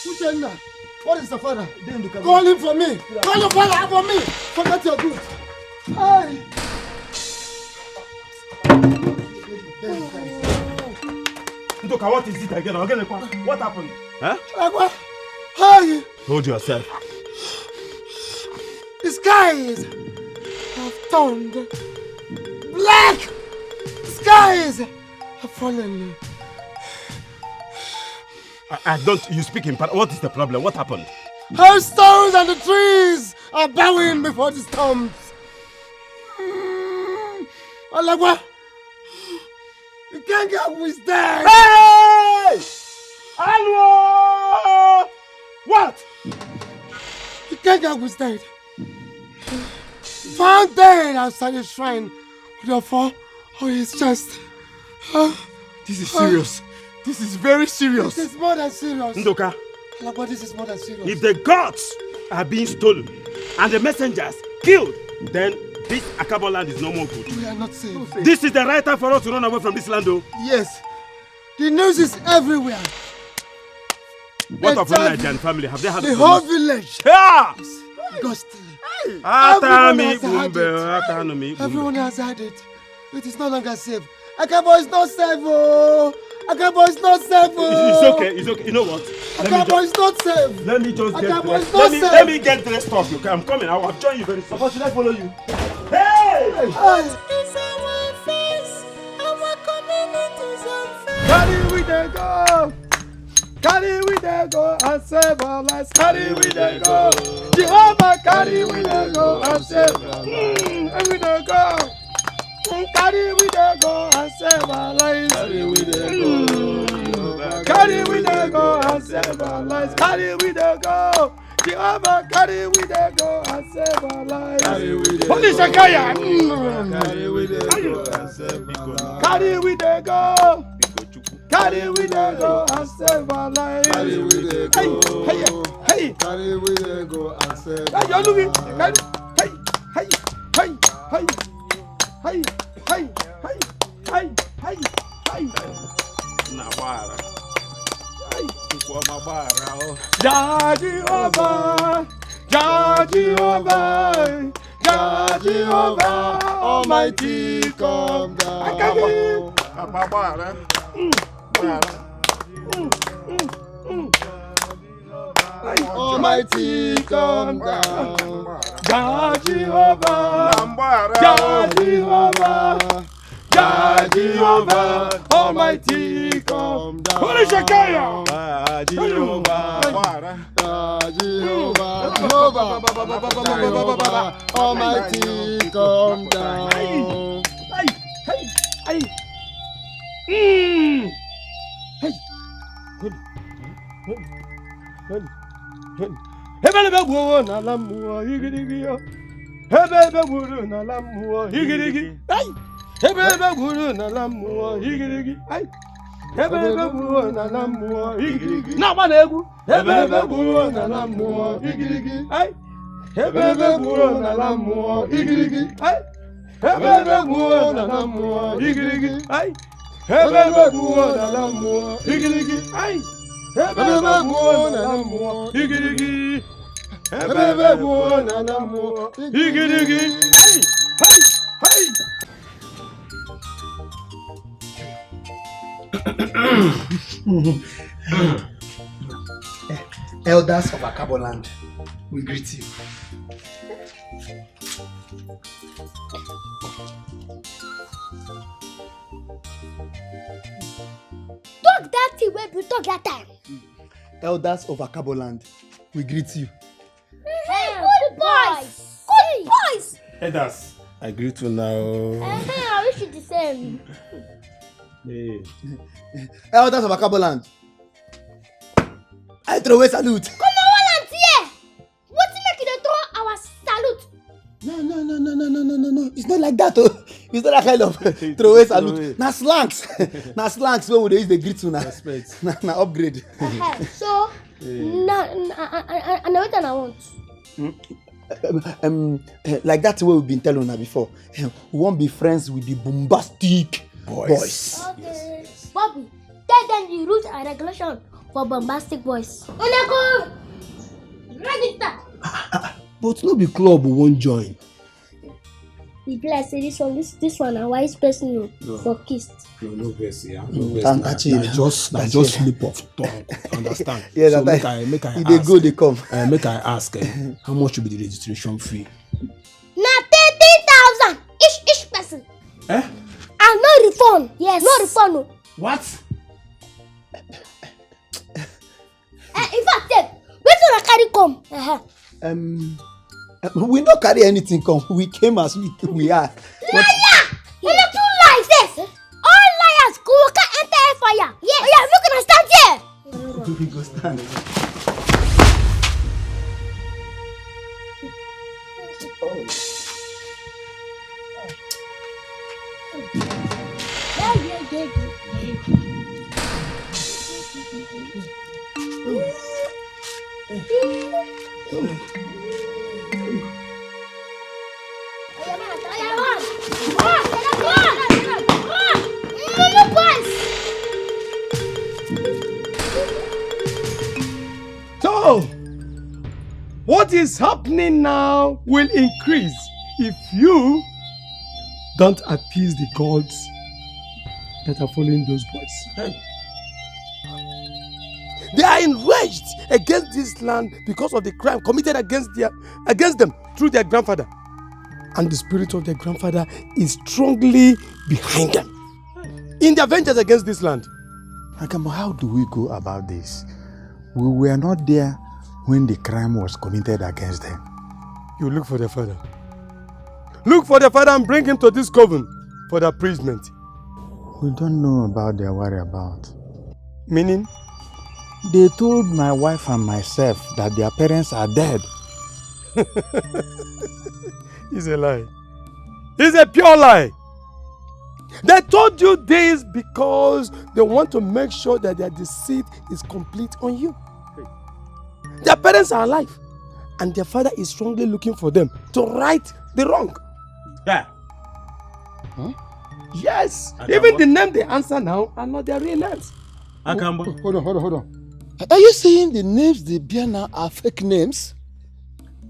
Uchenna, what is the father? Call him for me. Call your father for me. Forget your good. Hey. Ndoka, what is it again? What happened? Agua. Hey. Hold yourself. The skies have turned black. The skies I've fallen. I don't. You speak in. What is the problem? What happened? Hailstones and the trees are bowing before the storms. Alagwa, you can't get with dead. Hey! Alwo! What? You can't get with dead. Found dead outside the shrine. Therefore, on his chest. This is serious. This is very serious. This is more than serious. Ndoka. Alagwa, this is more than serious. If the gods are being stolen and the messengers killed, then this Akabo land is no more good. We are not safe. This is the right time for us to run away from this land, though. Yes. The news is everywhere. What of Nigerian family? Have they had the whole village? Yeah! Ghostly. Everyone has had it. It is no longer safe. Akabo is not safe. Oh. Akabo is not safe. Oh. It's okay. It's okay. You know what? Akabo is not safe. Let me just get dressed. Let me get dressed off. Okay, I'm coming. I will join you very soon. How should I follow you? Hey! What is our face? Our communities unfair. Carry we dey go. Carry we dey go and save our lives. Carry we dey go. Jehovah, carry we dey go and save our lives. We dey go. Carry we dey go and save our lives. Carry we dey go. Carry we dey go and save our lives. Carry we dey go. Jehovah, carry we dey go and save our lives. Carry we dey go. Holy Shakaya. Carry we dey go and save our lives. Carry we dey go. Carry we dey go and save our lives. Carry we dey go. Hey. Carry we dey go and save our lives. Hey. Nawara. Jehovah, Jehovah, Jehovah, Almighty, come down. Almighty, come down. Jehovah, Jehovah, Jehovah, Almighty, come down. Holy Shakaya! Jehovah, Almighty, come down. Hebelebe wo na lamu igirigi yo. Hebelebe wo na lamu igirigi. Ay. Hebelebe wo na lamu igirigi. Ay. Hebelebe wo na lamu igirigi. Na ba na egwu. Hebelebe wo na lamu igirigi. Ay. Hebelebe wo na lamu igirigi. Ay. Hebelebe wo na lamu igirigi. Ay. Hebelebe wo na lamu igirigi. Ay. Hebelebe wo na lamu igirigi. Hebelebe wo na lamu igirigi. Hey. Elders of Akabo land, we greet you. Talk that thing when we talk that time. Elders of Akabo land, we greet you. Hey, good boys! Good boys! Elders, I greet you now. I wish you the same. Hey. Elders of Akabo land, I throw a salute. Come on, one here. What make you throw our salute? No. It's not like that. Oh. It's not that kind of throw a salute. Na slangs. Na slangs where they use the greet you na. Na upgrade. So, I know what I want. Like that way we've been telling her before. We won't be friends with the bombastic boys. Okay. Yes. Bobby, tell them the rules and regulation for bombastic boys. Oneko, register. But no be club we won't join. The place say this one a wise person for kissed. No verse, yeah. No verse. Just slip of tongue. Understand? Yeah, so make I ask. If they go, they come. Make I ask. How much will be the registration fee? Na 13,000 each person. Eh? And no refund. Yes. No refund. What? In fact, where do I carry come? We not carry anything come. We came as we are. Liar! You are two lies, yes. All liars go enter fire. Yes. Oh yeah, we're gonna stand here. We go stand. So, what is happening now will increase if you don't appease the gods that are following those boys. They are enraged against this land because of the crime committed against them through their grandfather. And the spirit of their grandfather is strongly behind them in their vengeance against this land. Akamba, how do we go about this? We were not there when the crime was committed against them. You look for their father. Look for their father and bring him to this coven for the appeasement. We don't know about their whereabouts. Meaning? They told my wife and myself that their parents are dead. It's a lie. It's a pure lie. They told you this because they want to make sure that their deceit is complete on you. Their parents are alive and their father is strongly looking for them to right the wrong. Yeah. Huh? Yes. Akamba. Even the name they answer now are not their real names. Akamba. Hold on. Are you saying the names they bear now are fake names?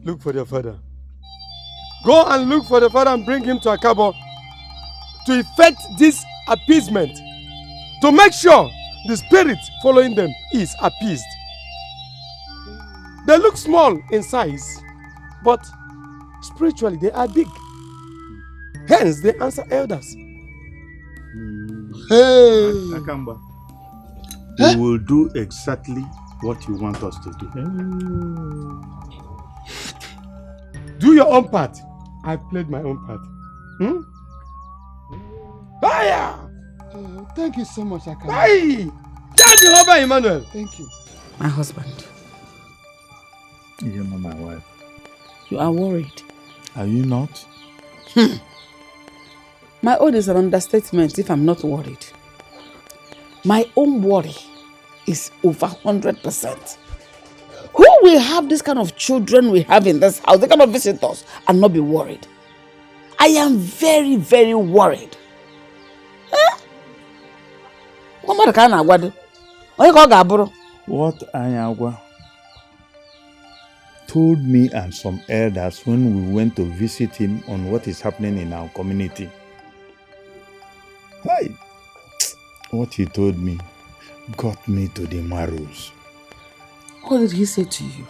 Look for their father. Go and look for the father and bring him to Akabo to effect this appeasement, to make sure the spirit following them is appeased. They look small in size, but spiritually they are big. Hence they answer elders. Hey! Akamba, we will do exactly what you want us to do. Do your own part. I played my own part. Fire! Thank you so much, Akamba. Hey! Thank you, Robert Emmanuel. Thank you. My husband. You're not my wife. You are worried. Are you not? My own is an understatement if I'm not worried. My own worry is over 100%. Who will have this kind of children we have in this house, the kind of visitors, and not be worried? I am very, very worried. What Anyagwa told me and some elders when we went to visit him on what is happening in our community. Hey, what he told me got me to the marrows. What did he say to you?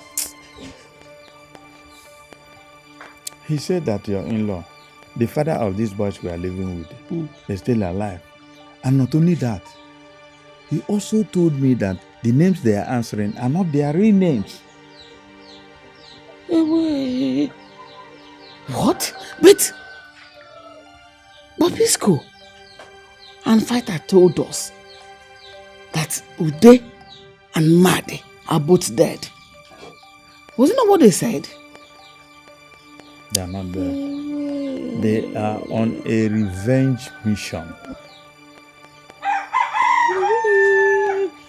He said that your in-law, the father of these boys we are living with, is still alive. And not only that, he also told me that the names they are answering are not their real names. What? But Bisco and Fighter told us that Ude and Made are both dead. Wasn't that what they said? They are not dead. They are on a revenge mission.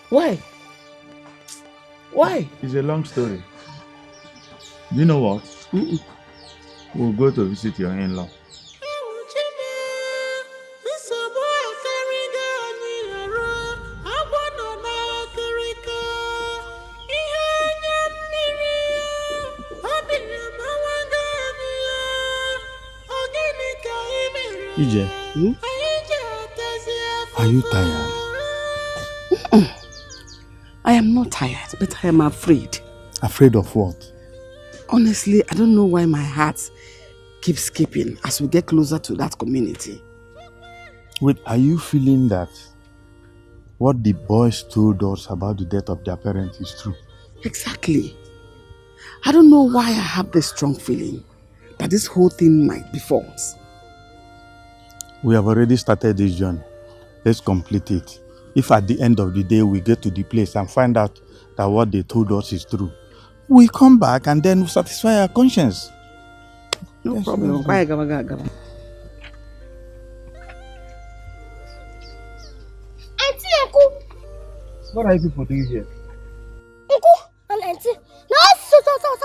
Why? Why? It's a long story. You know what? We'll go to visit your in-law. EJ, are you tired? I am not tired, but I am afraid. Afraid of what? Honestly, I don't know why my heart keeps skipping as we get closer to that community. Wait, are you feeling that what the boys told us about the death of their parents is true. Exactly. I don't know why I have this strong feeling that this whole thing might be false. We have already started this journey. Let's complete it. If at the end of the day we get to the place and find out that what they told us is true, we come back and then we satisfy our conscience. No problem. Bye, Gaba. Auntie, Uncle. What are you people doing here? Uncle and Auntie. Now, so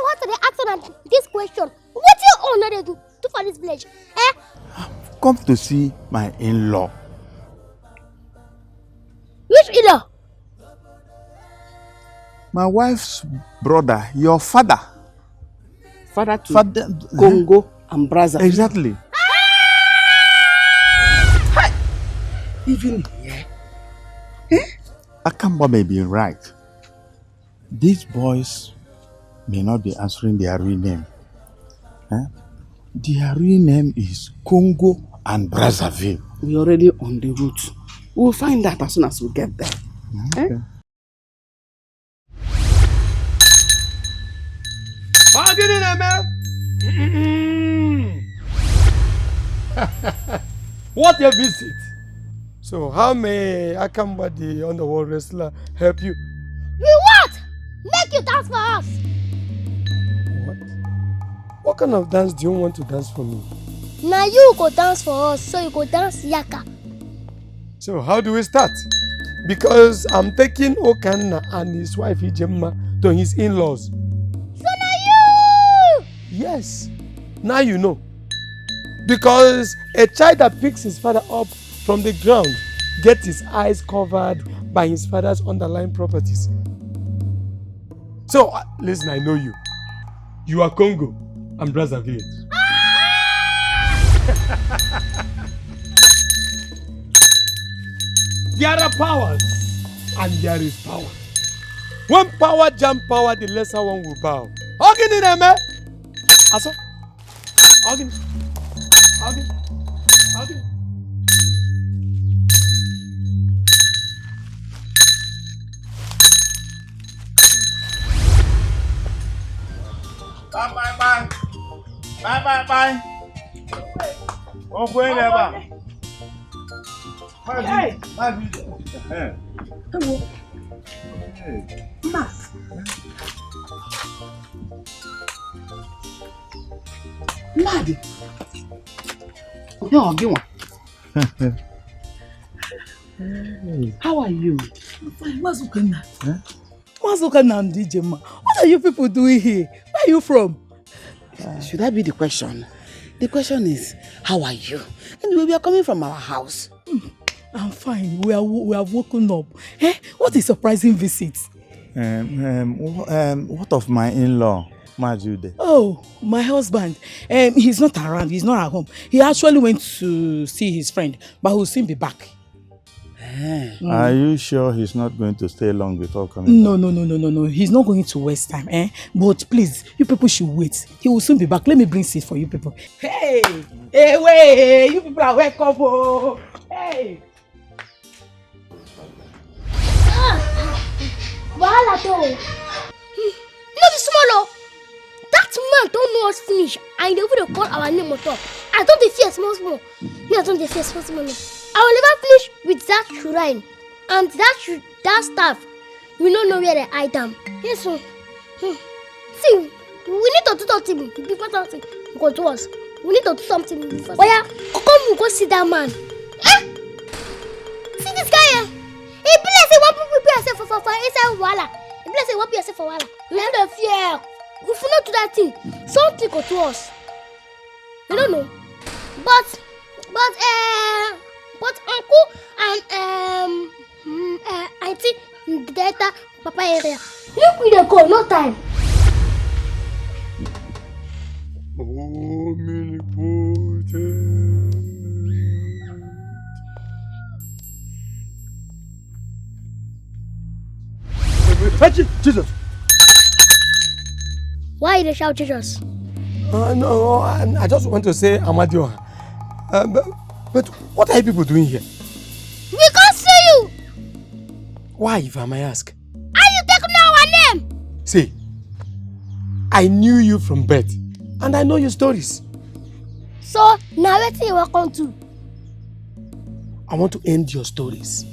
what are they asking this question? What do you honor do for this village? Eh? Come to see my in-law. Which in-law? My wife's brother, your father. Father to Congo and Brazza. Exactly. Even here. Akamba may be right. These boys may not be answering their real name. Their real name is Congo and Brazzaville. We're already on the route. We'll find out as soon as we get there. Okay. What a visit! So how may Akamba the underworld wrestler help you? We what? Make you dance for us! What kind of dance do you want to dance for me? Now you go dance for us, so you go dance yaka. So how do we start? Because I'm taking Okanna and his wife Ijemma to his in-laws. So now you! Yes, now you know. Because a child that picks his father up from the ground gets his eyes covered by his father's underlying properties. So, listen, I know you. You are Congo and Brazzaville. There are powers and there is power. When power jump power, the lesser one will bow. Ogini neme. Aso. Ogini. Ogini. Ogini. Bye. Okay, never. Hey. Madi. No, give one. How are you? I'm fine. What's Okanna? What's Okanna and DJ Ma? What are you people doing here? Where are you from? Should that be the question? The question is, how are you? Anyway, we are coming from our house. I'm fine. We have woken up. What a surprising visit. What of my in-law, Majude? Oh, my husband. He's not around. He's not at home. He actually went to see his friend, but he'll soon be back. Are you sure he's not going to stay long before coming? No. He's not going to waste time. But please, you people should wait. He will soon be back. Let me bring seat for you people. Hey, wait. You people are welcome. Oh. Hey. Wahala though. No be small. That man don't know us finish. And they will call our name on top. I don't dey fear small. Me I don't dey fear small. I will never finish with that shrine. And that staff. We don't know where they hide them. Yes, so. See, we need to do something before something go to us. We need to do something before. Oh yeah, come go see that man. See this guy here. He bless say one people prepare yourself for inside Wahala. He bless say one prepare yourself for Wahala. We have to fear. If we not do that thing, something go to us. We don't know. But uncle and auntie Data Papa area. Look we dey go, no time. Jesus! Why you dey shout Jesus? No, I just want to say Amadioha. But what are you people doing here? We can't see you. Why, if I may ask? How you take know our name? See, I knew you from birth, and I know your stories. So, now what you welcome to? I want to end your stories.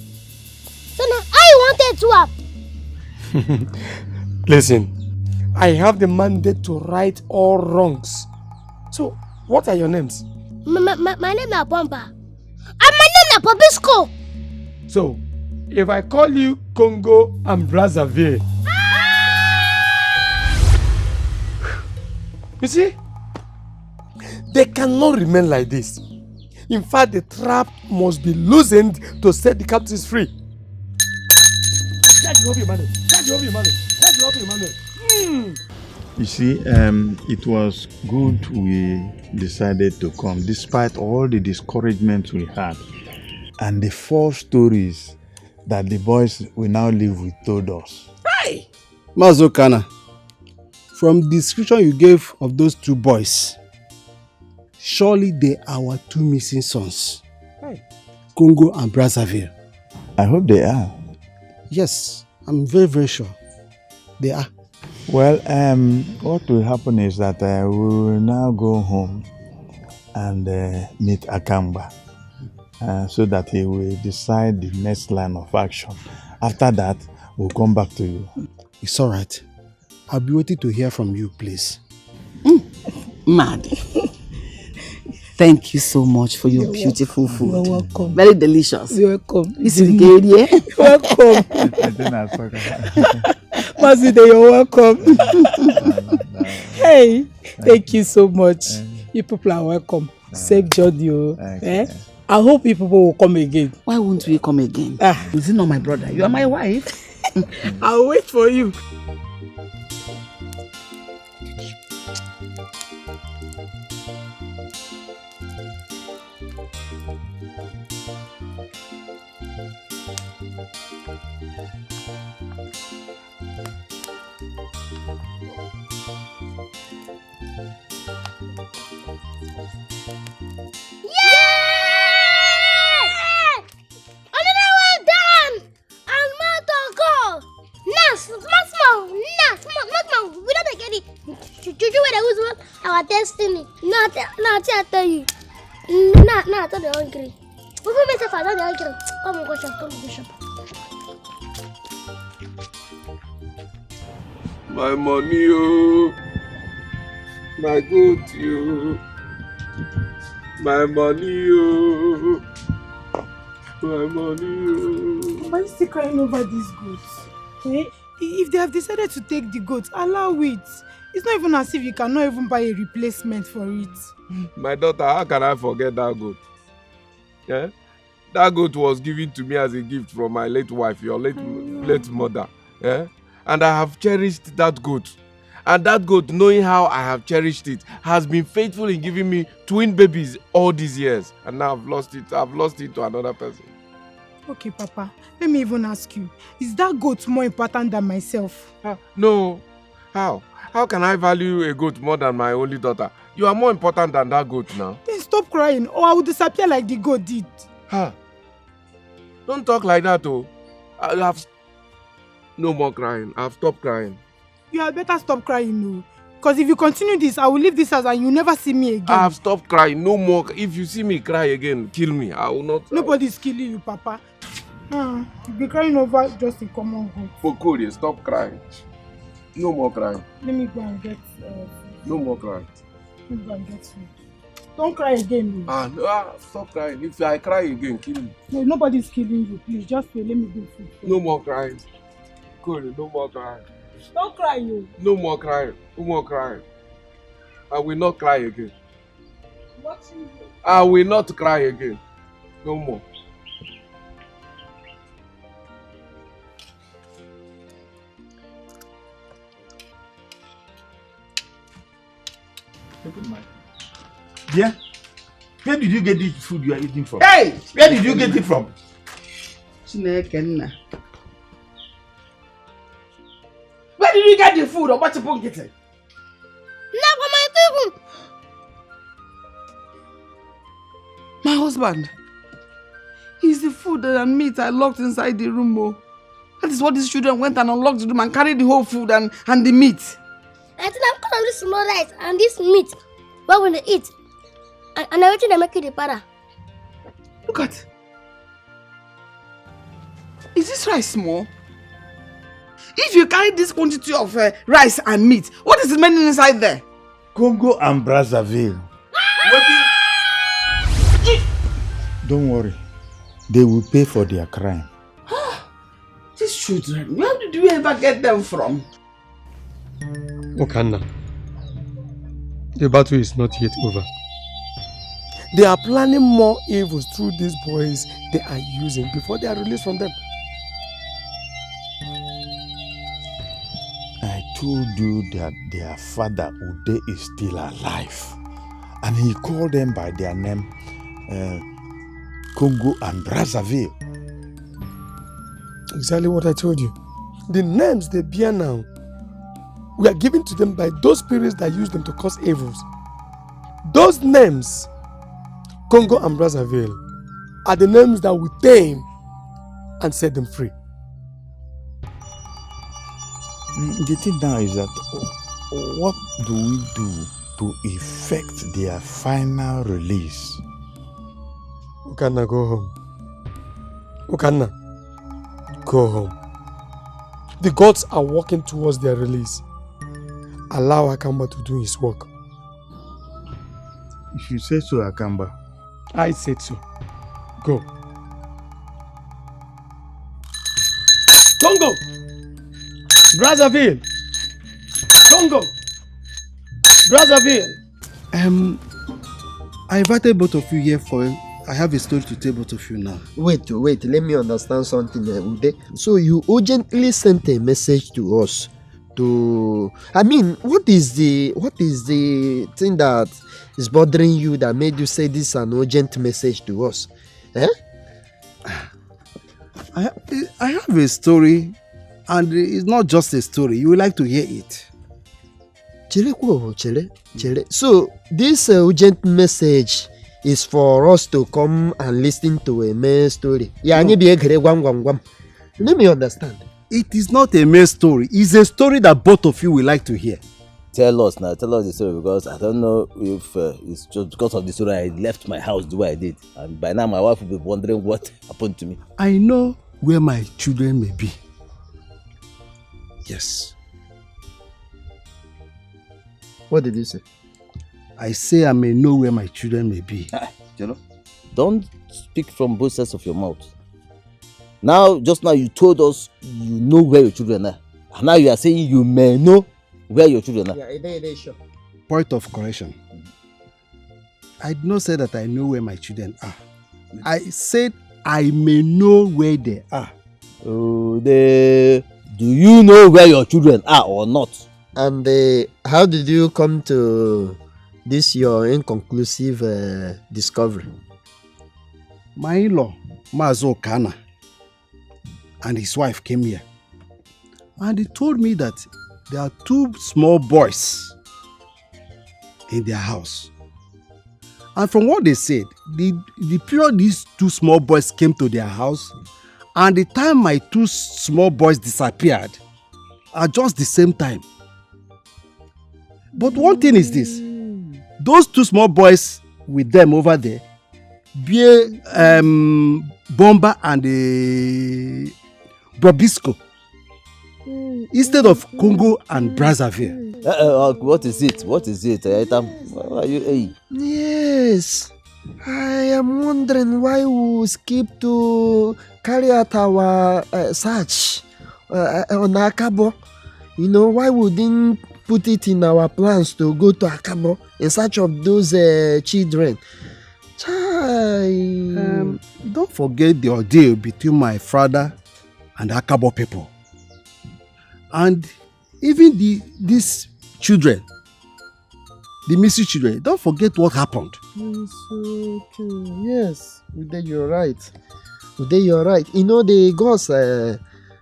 So now, how you wanted to have? Listen, I have the mandate to right all wrongs. So, what are your names? My name is Bomba. And my name is Pobisco. So, if I call you Congo and Brazzaville, you see, they cannot remain like this. In fact, the trap must be loosened to set the captives free. You see, it was good we decided to come despite all the discouragement we had and the false stories that the boys we now live with told us. Hey! Mazokana, from the description you gave of those two boys, surely they are our two missing sons. Hey. Congo and Brazzaville. I hope they are. Yes, I'm very, very sure. They are. Well, what will happen is that we will now go home and meet Akamba so that he will decide the next line of action. After that, we'll come back to you. It's all right. I'll be waiting to hear from you, please. Mad. Thank you so much for your beautiful food. You're welcome. Very delicious. You're welcome. This is Gary. Welcome. Maside, you're welcome. Hey, thank you so much. You people are welcome. Safe journey. I hope you people will come again. Why won't we come again? Is he not my brother? You are my wife. I'll wait for you. Our destiny. Not I tell you. Not I tell the hungry. We will make a father the hungry. Come go shop, come go shop. My money, oh. My good, you. My money, oh. My money, oh. Why are you still crying over these goats? Eh? If they have decided to take the goats, allow it. It's not even as if you cannot even buy a replacement for it. My daughter, how can I forget that goat? Yeah? That goat was given to me as a gift from my late wife, your late mother. Yeah? And I have cherished that goat. And that goat, knowing how I have cherished it, has been faithful in giving me twin babies all these years. And now I've lost it. I've lost it to another person. Okay, Papa. Let me even ask you. Is that goat more important than myself? No. How? How can I value a goat more than my only daughter? You are more important than that goat now. Then stop crying or I will disappear like the goat did. Don't talk like that, oh. I have... No more crying. I've stopped crying. You had better stop crying, no. Because if you continue this, I will leave this house and you'll never see me again. I have stopped crying. No more. If you see me cry again, kill me. I will not... Nobody's killing you, Papa. You'll be crying over just a common goat. For Korea, stop crying. No more crying. Let me go and get... No more crying. Let me go and get food. Don't cry again, no. Stop crying. If I cry again, kill me. No, nobody's killing you. Please, just wait. Let me do food. No more crying. Korea, no more crying. Don't cry, you. No more crying. No more crying. I will not cry again. What you do? I will not cry again. No more. Yeah? Where did you get this food you are eating from? Hey! Where did you get it from? Chineke. Where did you get the food or what you put it? My husband. It's the food and meat I locked inside the room. Oh. That is what these children went and unlocked the room and carried the whole food and the meat. I think I'm because of this small rice and this meat. What will they eat? And I want to make it the para. Look at. Is this rice small? If you carry this quantity of rice and meat, what is remaining inside there? Congo and Brazzaville. Don't worry. They will pay for their crime. These children, where did you ever get them from? Okanna, the battle is not yet over. They are planning more evils through these boys they are using before they are released from them. I told you that their father Ude is still alive. And he called them by their name, Congo and Brazzaville. Exactly what I told you. The names they bear now were given to them by those spirits that used them to cause evils. Those names, Congo and Brazzaville, are the names that will tame and set them free. The thing now is that what do we do to effect their final release? Okanna, go home. Okanna, go home. The gods are working towards their release. Allow Akamba to do his work. If you say so, Akamba. I said so. Go. Congo! Brazzaville! Congo! Brazzaville! I invited both of you here for I have a story to tell both of you now. Wait, let me understand something, Ude. So you urgently sent a message to us to... I mean, what is the thing that is bothering you that made you say this is an urgent message to us? Eh? I have a story, and it's not just a story. You would like to hear it. Chele. So this urgent message is for us to come and listen to a main story. Yeah, let me understand. It is not a mere story. It's a story that both of you will like to hear. Tell us now. Tell us the story, because I don't know if it's just because of the story I left my house the way I did. And by now my wife will be wondering what happened to me. I know where my children may be. Yes. What did you say? I say I may know where my children may be. Don't speak from both sides of your mouth. Now, just now you told us you know where your children are. And now you are saying you may know where your children are. Yeah, sure. Point of correction. I did not say that I know where my children are. I said I may know where they are. Do you know where your children are or not? And how did you come to this your inconclusive discovery? My in-law, Mazo Kana, and his wife came here. And he told me that there are two small boys in their house. And from what they said, the period these two small boys came to their house and the time my two small boys disappeared are just the same time. But one thing is this, those two small boys with them over there, Bomba and Brobisco, instead of Congo and Brazzaville. What is it? What is it? Are you, Yes, I am wondering why we skip to carry out our search on Akabo. You know, why we didn't put it in our plans to go to Akabo in search of those children. Don't forget the ordeal between my father and the Akabo people. And even these children, the missing children, don't forget what happened. So true. Yes, Ude, you're right. Ude, you're right. You know, the gods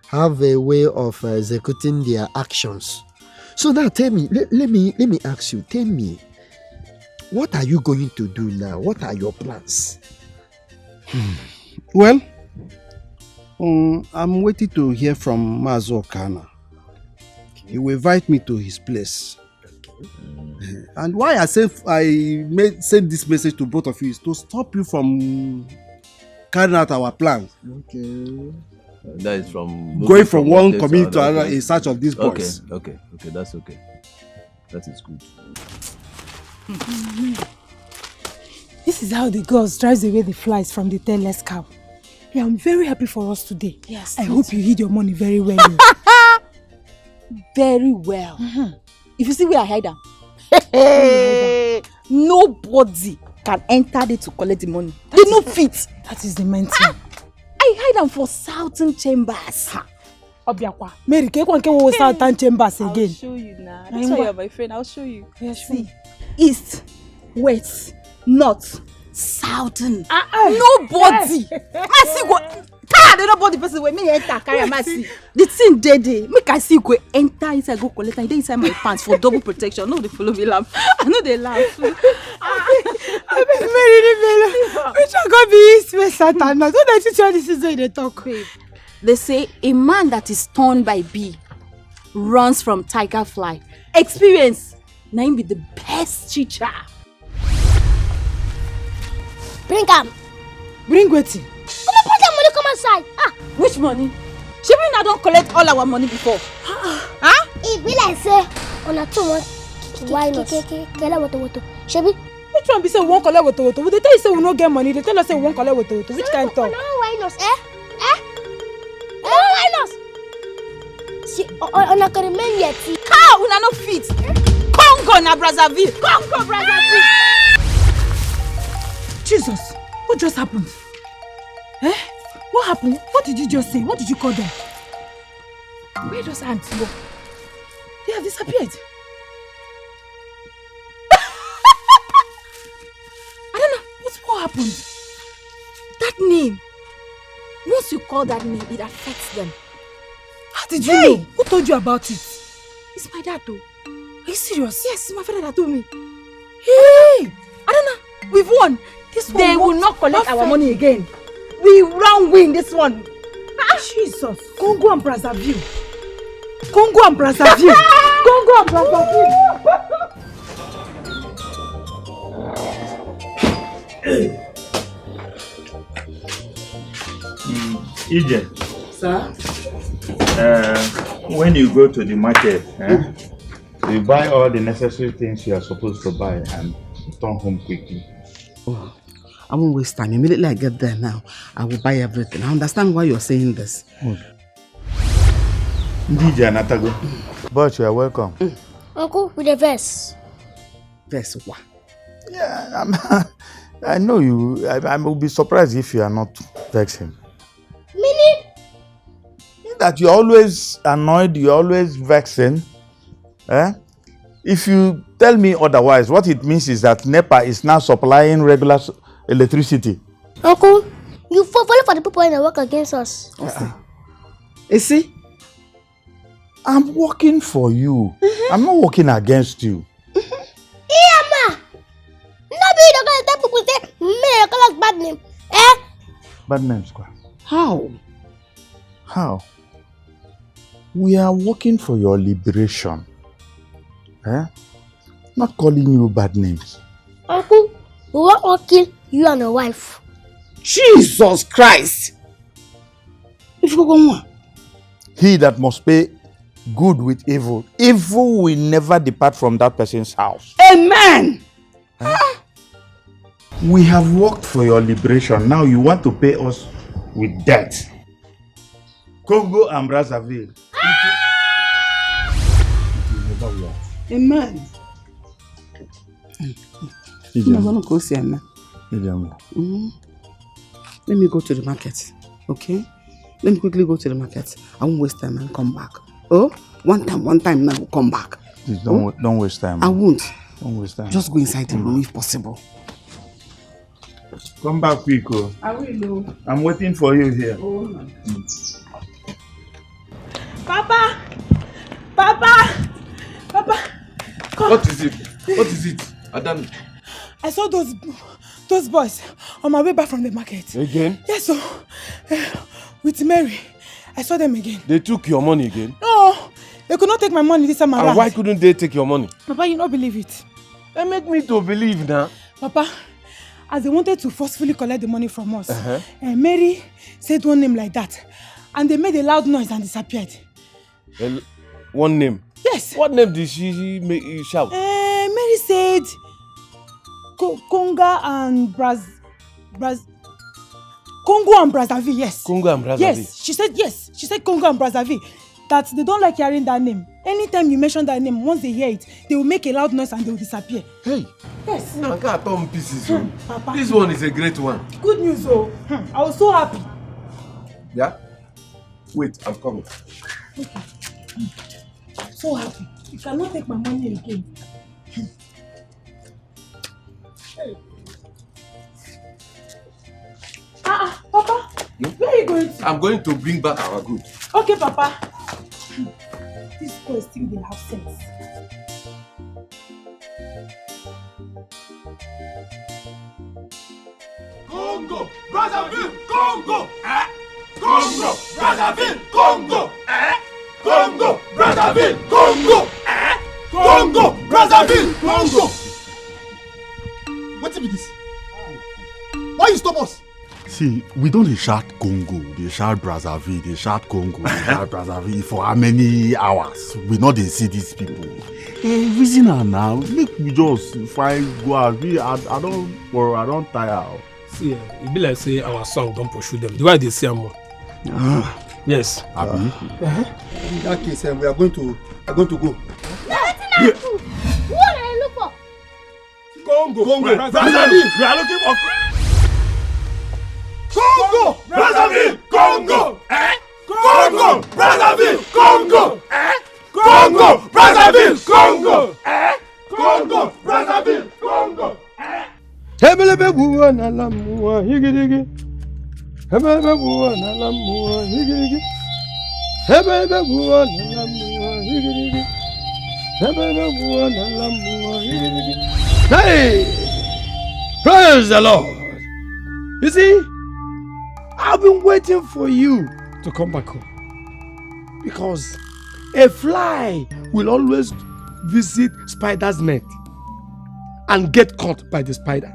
have a way of executing their actions. So now tell me, let me ask you, tell me, what are you going to do now? What are your plans? Well, I'm waiting to hear from Mazo Okana. He will invite me to his place. And why I send this message to both of you is to stop you from carrying out our plans. Okay. That is from going from one community to another in search of these boys. Okay, that's okay. That is good. This is how the girls drives away the flies from the tailless cow. Yeah, I'm very happy for us today. Yes. I hope you hid your money very well. Very well. If you see where I hide them, nobody can enter there to collect the money. They no fit. That is the main thing. I hide them for southern chambers. Obiakwa, Mary, can you southern chambers again? I'll show you now. That's why you're my friend. I'll show you. Yes, see, east, west, north, southern. Nobody. Mercy go. They nobody person wey me enter carry mercy. The thing dey. Make I see go enter inside go collect and dey inside my pants for double protection. No, they follow me laugh. I know they laugh. I beg Mary, we shall go be east, west, Satan. Now, don't teach you this is where they talk. They say a man that is torn by bee runs from tiger fly. Experience, na him be the best teacher. Bring am. Bring wetin? Put your money come outside. Which money? Shebi na don collect all our money before. It be like say on a 2 months. Why not? Kele woto. Shebi. Which one be say we won't collect woto? We dey tell you say we no get money. They tell us say we won't collect woto. Which kind talk? No, why not? Why not? See, on a remain yet. How una no fit? Congo na Brazzaville. Congo Brazzaville. Jesus, what just happened? What happened? What did you just say? What did you call them? Where does ants go? They have disappeared. I don't know. What happened? That name. Once you call that name, it affects them. How did you know? Who told you about it? It's my dad though. Are you serious? Yes, it's my father that told me. Hey! I don't know. We've won. This one they will not collect our money again. We round win this one. Jesus. Congo and Brazzaville. Congo and Brazzaville. Congo and Brazzaville. EJ. Sir? When you go to the market, you buy all the necessary things you are supposed to buy and return home quickly. Oh, I won't waste time. Immediately I get there now, I will buy everything. I understand why you're saying this. DJ Anatago. But you are welcome. Uncle, with a verse. Verse what? Yeah, I know you. I will be surprised if you are not vexing. Meaning? That you're always annoyed, you're always vexing. If you tell me otherwise, what it means is that NEPA is now supplying regular electricity. Uncle, you follow for the people that work against us. You see? I'm working for you. I'm not working against you. Yeah, ma. No be the girl that people say, me call us bad name. Bad names, quoi. How? We are working for your liberation. Not calling you bad names. Uncle, we want to kill you and your wife. Jesus Christ! He that must pay good with evil, evil will never depart from that person's house. Amen! We have worked for your liberation. Now you want to pay us with debt. Congo and Brazzaville. Amen. Let me go to the market, okay? Let me quickly go to the market. I won't waste time and come back. Oh, one time now we'll come back. Please don't waste time. I won't. Don't waste time. Just go inside the room if possible. Come back quick, oh. I will. I'm waiting for you here. Oh. Papa! Come. What is it? Adam. I saw those boys on my way back from the market. Again? Yes, so with Mary. I saw them again. They took your money again? No, they could not take my money this time around. And why couldn't they take your money? Papa, you not believe it. They make me to believe now. Papa, as they wanted to forcefully collect the money from us, Mary said one name like that, and they made a loud noise and disappeared. One name? Yes. What name did she make you shout? Mary said Congo and Congo and Brazzaville, yes. Congo and Brazzaville? Yes, she said Congo and Brazzaville. That they don't like hearing that name. Anytime you mention that name, once they hear it, they will make a loud noise and they will disappear. Hey. Yes. I can't turn pieces. Papa. This one is a great one. Good news, oh. I was so happy. Yeah? Wait, I'm coming. Okay. So happy. You cannot take my money again. Papa, where are you going to? I'm going to bring back our goods. Okay, Papa. This boy still they have sense. Congo, Brazzaville, Congo, Congo, Brazzaville, Congo, Congo, Brazzaville, Congo, Congo, Brazzaville, Congo. What be this? Why you stop us? See, we don't shout Congo, they shout Brazzaville, they shout Congo, they shout Brazzaville for how many hours? We know they see these people. Reason now, make me just find go out. I don't tire. See, it be like say our song don't pursue them. The way they say more. Yes. In that case, we are going to go. What are you looking for? Congo, Brazzaville. We are looking for Congo, Brazzaville, Congo, Congo, Brazzaville, Congo, Congo, Brazzaville, Congo, Congo, Brazzaville, Congo. Hebelebe buwa na lamuwa higirigi. Hebelebe buwa na lamuwa higirigi. Hebelebe buwa na lamuwa higirigi. Hebelebe buwa na lamuwa higirigi. Hey! Praise the Lord. You see, I've been waiting for you to come back home. Because a fly will always visit spider's net and get caught by the spider.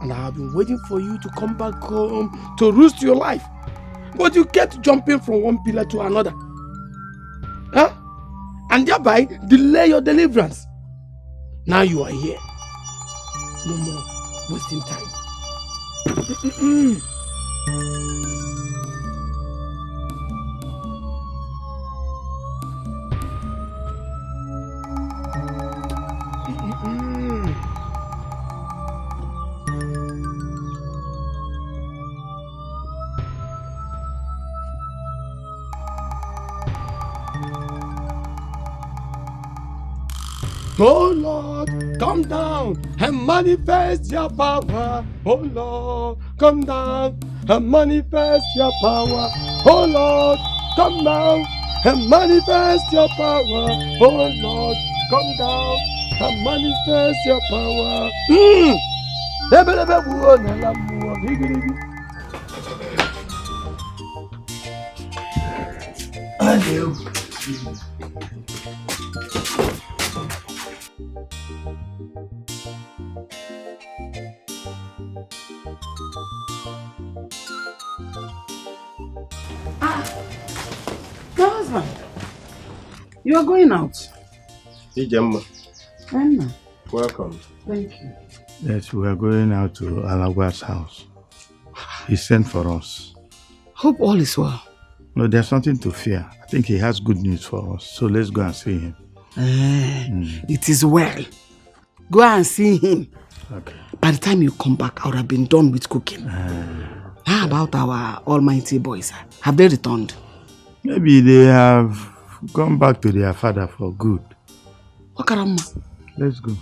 And I have been waiting for you to come back home to roost your life. But you kept jumping from one pillar to another. Huh? And thereby delay your deliverance. Now you are here. No more wasting time. Oh Lord, come down and manifest your power. Oh Lord, come down and manifest your power. Oh Lord, come down and manifest your power. Oh Lord, come down and manifest your power. My husband, you are going out. Ijemma. Anna. Welcome. Thank you. Yes, we are going out to Alagwa's house. He sent for us. Hope all is well. No, there's nothing to fear. I think he has good news for us. So let's go and see him. It is well. Go and see him. Okay. By the time you come back, I would have been done with cooking. How about our almighty boys? Have they returned? Maybe they have gone back to their father for good. Okarama. Let's go.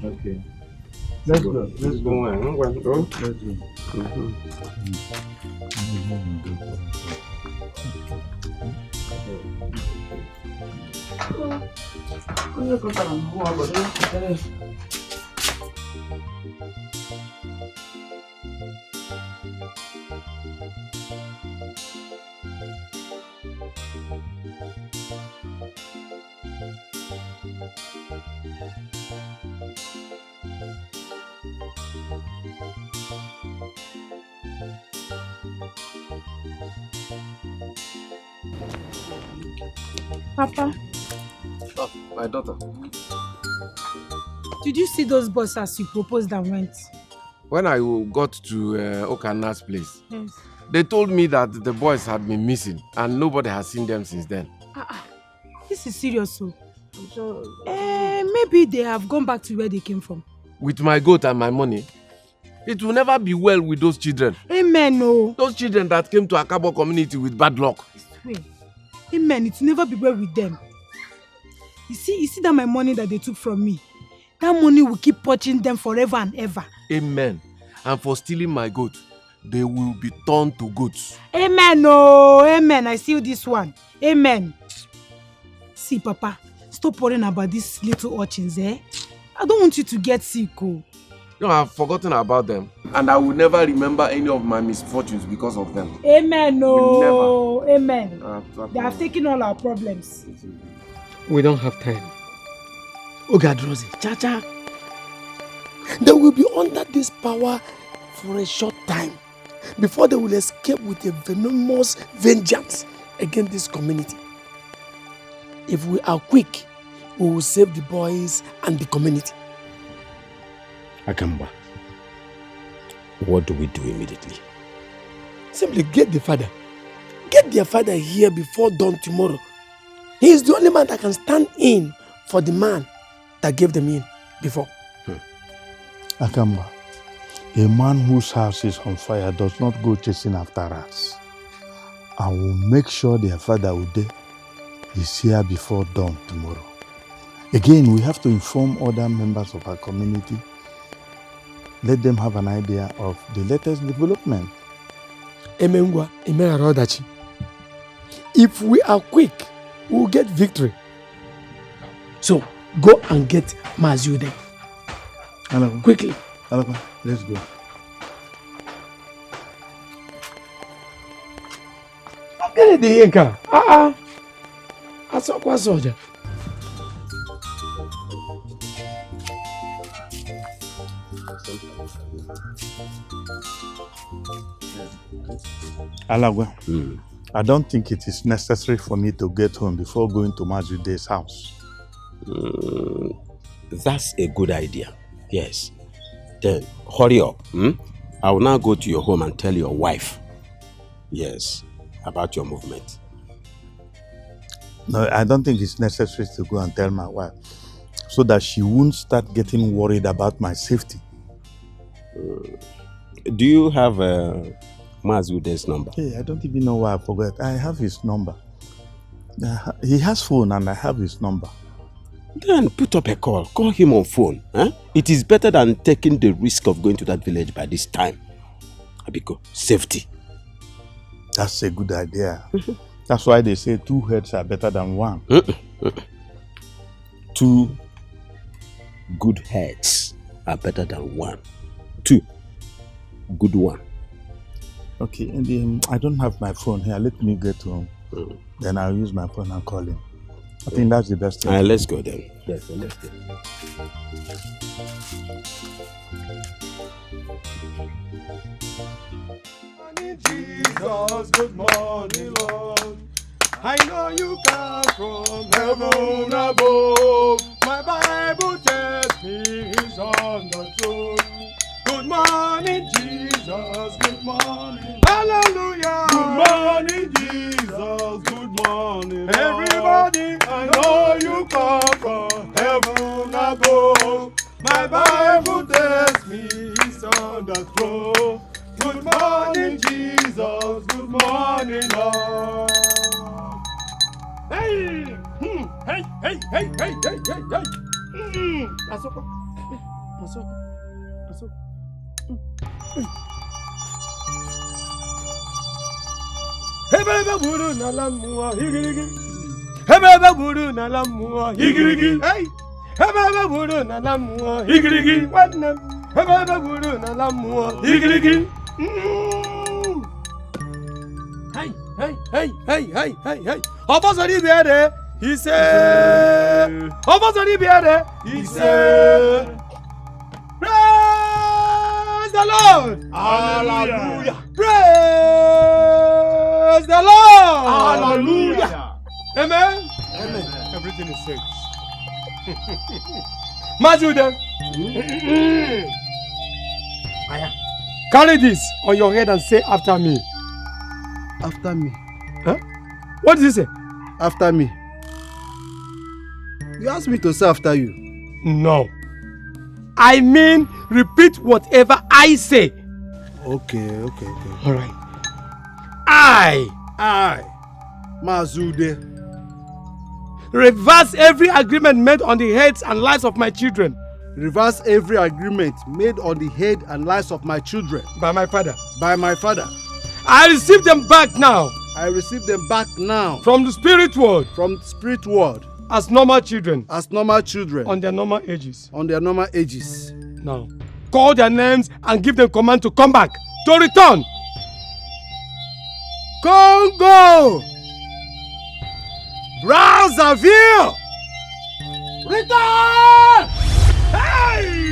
Okay. Let's go. Let's go. Let's go. Papa, Oh, my daughter. did you see those boys as you proposed and went? When I got to Okana's place, Yes. they told me that the boys had been missing and nobody has seen them since then. This is serious, so. Maybe they have gone back to where they came from. With my goat and my money, it will never be well with those children. Amen, no. Those children that came to Akabo community with bad luck. Wait. Amen, it will never be well with them. You see that my money that they took from me, that money will keep touching them forever and ever. Amen. And for stealing my goat, they will be turned to goats. Amen, no. Amen, I seal this one. Amen. See, Papa, stop worrying about these little urchins, eh? I don't want you to get sick, oh. No, I've forgotten about them. And I will never remember any of my misfortunes because of them. Amen, no. Never. Amen. They have taken all our problems. We don't have time. Ogadrozi, Chacha. They will be under this power for a short time before they will escape with a venomous vengeance against this community. If we are quick, we will save the boys and the community. Akamba, what do we do immediately? Simply get the father. Get their father here before dawn tomorrow. He is the only man that can stand in for the man that gave them in before. Akamba, a man whose house is on fire does not go chasing after rats. I will make sure their father Ude is here before dawn tomorrow. Again, we have to inform other members of our community. Let them have an idea of the latest development. If we are quick, we will get victory. So, go and get Mazude. Quickly. Let's go. Get the Inca. I saw a soldier. Alagwa, I don't think it is necessary for me to get home before going to Mazude's house. That's a good idea. Yes. Then hurry up. I will now go to your home and tell your wife. Yes, about your movement. No, I don't think it's necessary to go and tell my wife so that she won't start getting worried about my safety. Do you have Mazude's number? Hey, I don't even know why I forgot. I have his number. He has phone and I have his number. Then put up a call. Call him on phone. It is better than taking the risk of going to that village by this time. Abiko, safety. That's a good idea. That's why they say 2 heads are better than 1. 2 good heads are better than 1. 2 good one. Okay, and I don't have my phone here. Let me get home. Then I'll use my phone and call him. I think that's the best thing. Let's go then. Yes, let's go. Jesus, good morning, Lord. I know you come from heaven above. My Bible tells me he's on the throne. Good morning, Jesus. Good morning. Hallelujah. Good morning, Jesus. Good morning, Lord. Everybody, I know you come from heaven above. My Bible tells me he's on the throne. Good morning, Jesus. Good morning, Lord. Hey! Hey, hey, hey, hey, hey, hey, hey! Asoko. Asoko. Asoko. Hebebe buru na lamua higirigi. Hebebe buru na lamua higirigi. Hey! Hebebe buru na lamua higirigi. What name? Hebebe buru na lamua higirigi. Hey, hey, hey, hey, hey, hey, hey. Obosori biere, he said. Obosori biere, he said. Praise the Lord. Hallelujah. Praise the Lord. Hallelujah. Amen. Amen. everything is safe. Mazuda, carry this on your head and say after me. After me. Huh? What does he say? After me. You asked me to say after you. No. I mean, repeat whatever I say. Okay. All right. I, Mazude, reverse every agreement made on the heads and lives of my children. reverse every agreement made on the head and lives of my children. By my father. By my father. I receive them back now. I receive them back now. From the spirit world. From the spirit world. As normal children. As normal children. On their normal ages. On their normal ages. Now, call their names and give them command to come back. To return. Congo! Brazzaville! Return! Hey!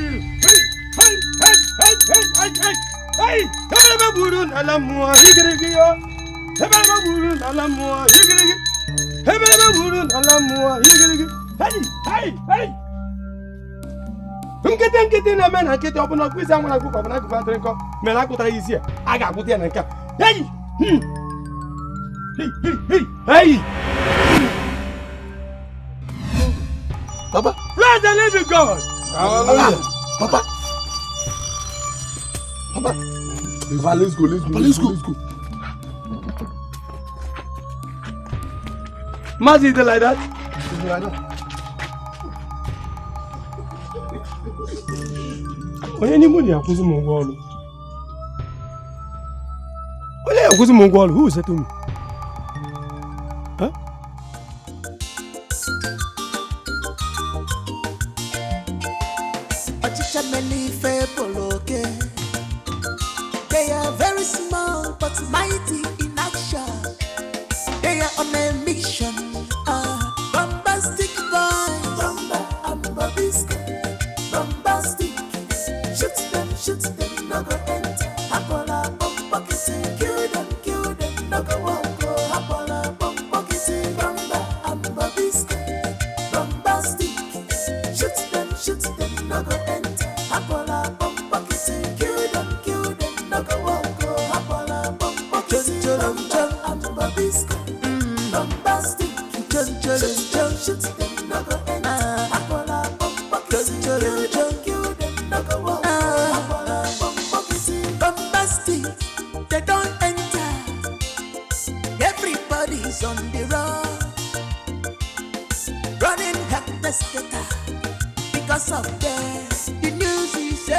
Nkịtị na-eme na nkịtị ọ bụla kwụsị anwụ na akụkọ bụ na akụkọ atịrị nkọ mere akụtara isi a ga-akwụta ya na nke a. Hey! Papa! Praise the living God! Hallelujah! Papa! Let's go. Mazi, is it like that? Onye n'ime ụlọ akwụsị m ụgwọ ọrụ. Onye akwụsị m ụgwọ ọrụ, who is it to me? Huh? They are very small but mighty in action. They are on a mission. Bombastic boys. Bombastic. Shoot them, no go enter. Hapola, bomb pocket, kill them, no go walk. Hapola, bomb pocket, bombastic. Shoot them, no go enter. Hapola, bomb pocket, kill them, no go walk. Hapola, bomb pocket, bombastic. Shoot them, no go enter. Hapola, bomb pocket, kill them, no go walk. Bombastic, they don't enter. Everybody's on the run, running helpless because of them. The news is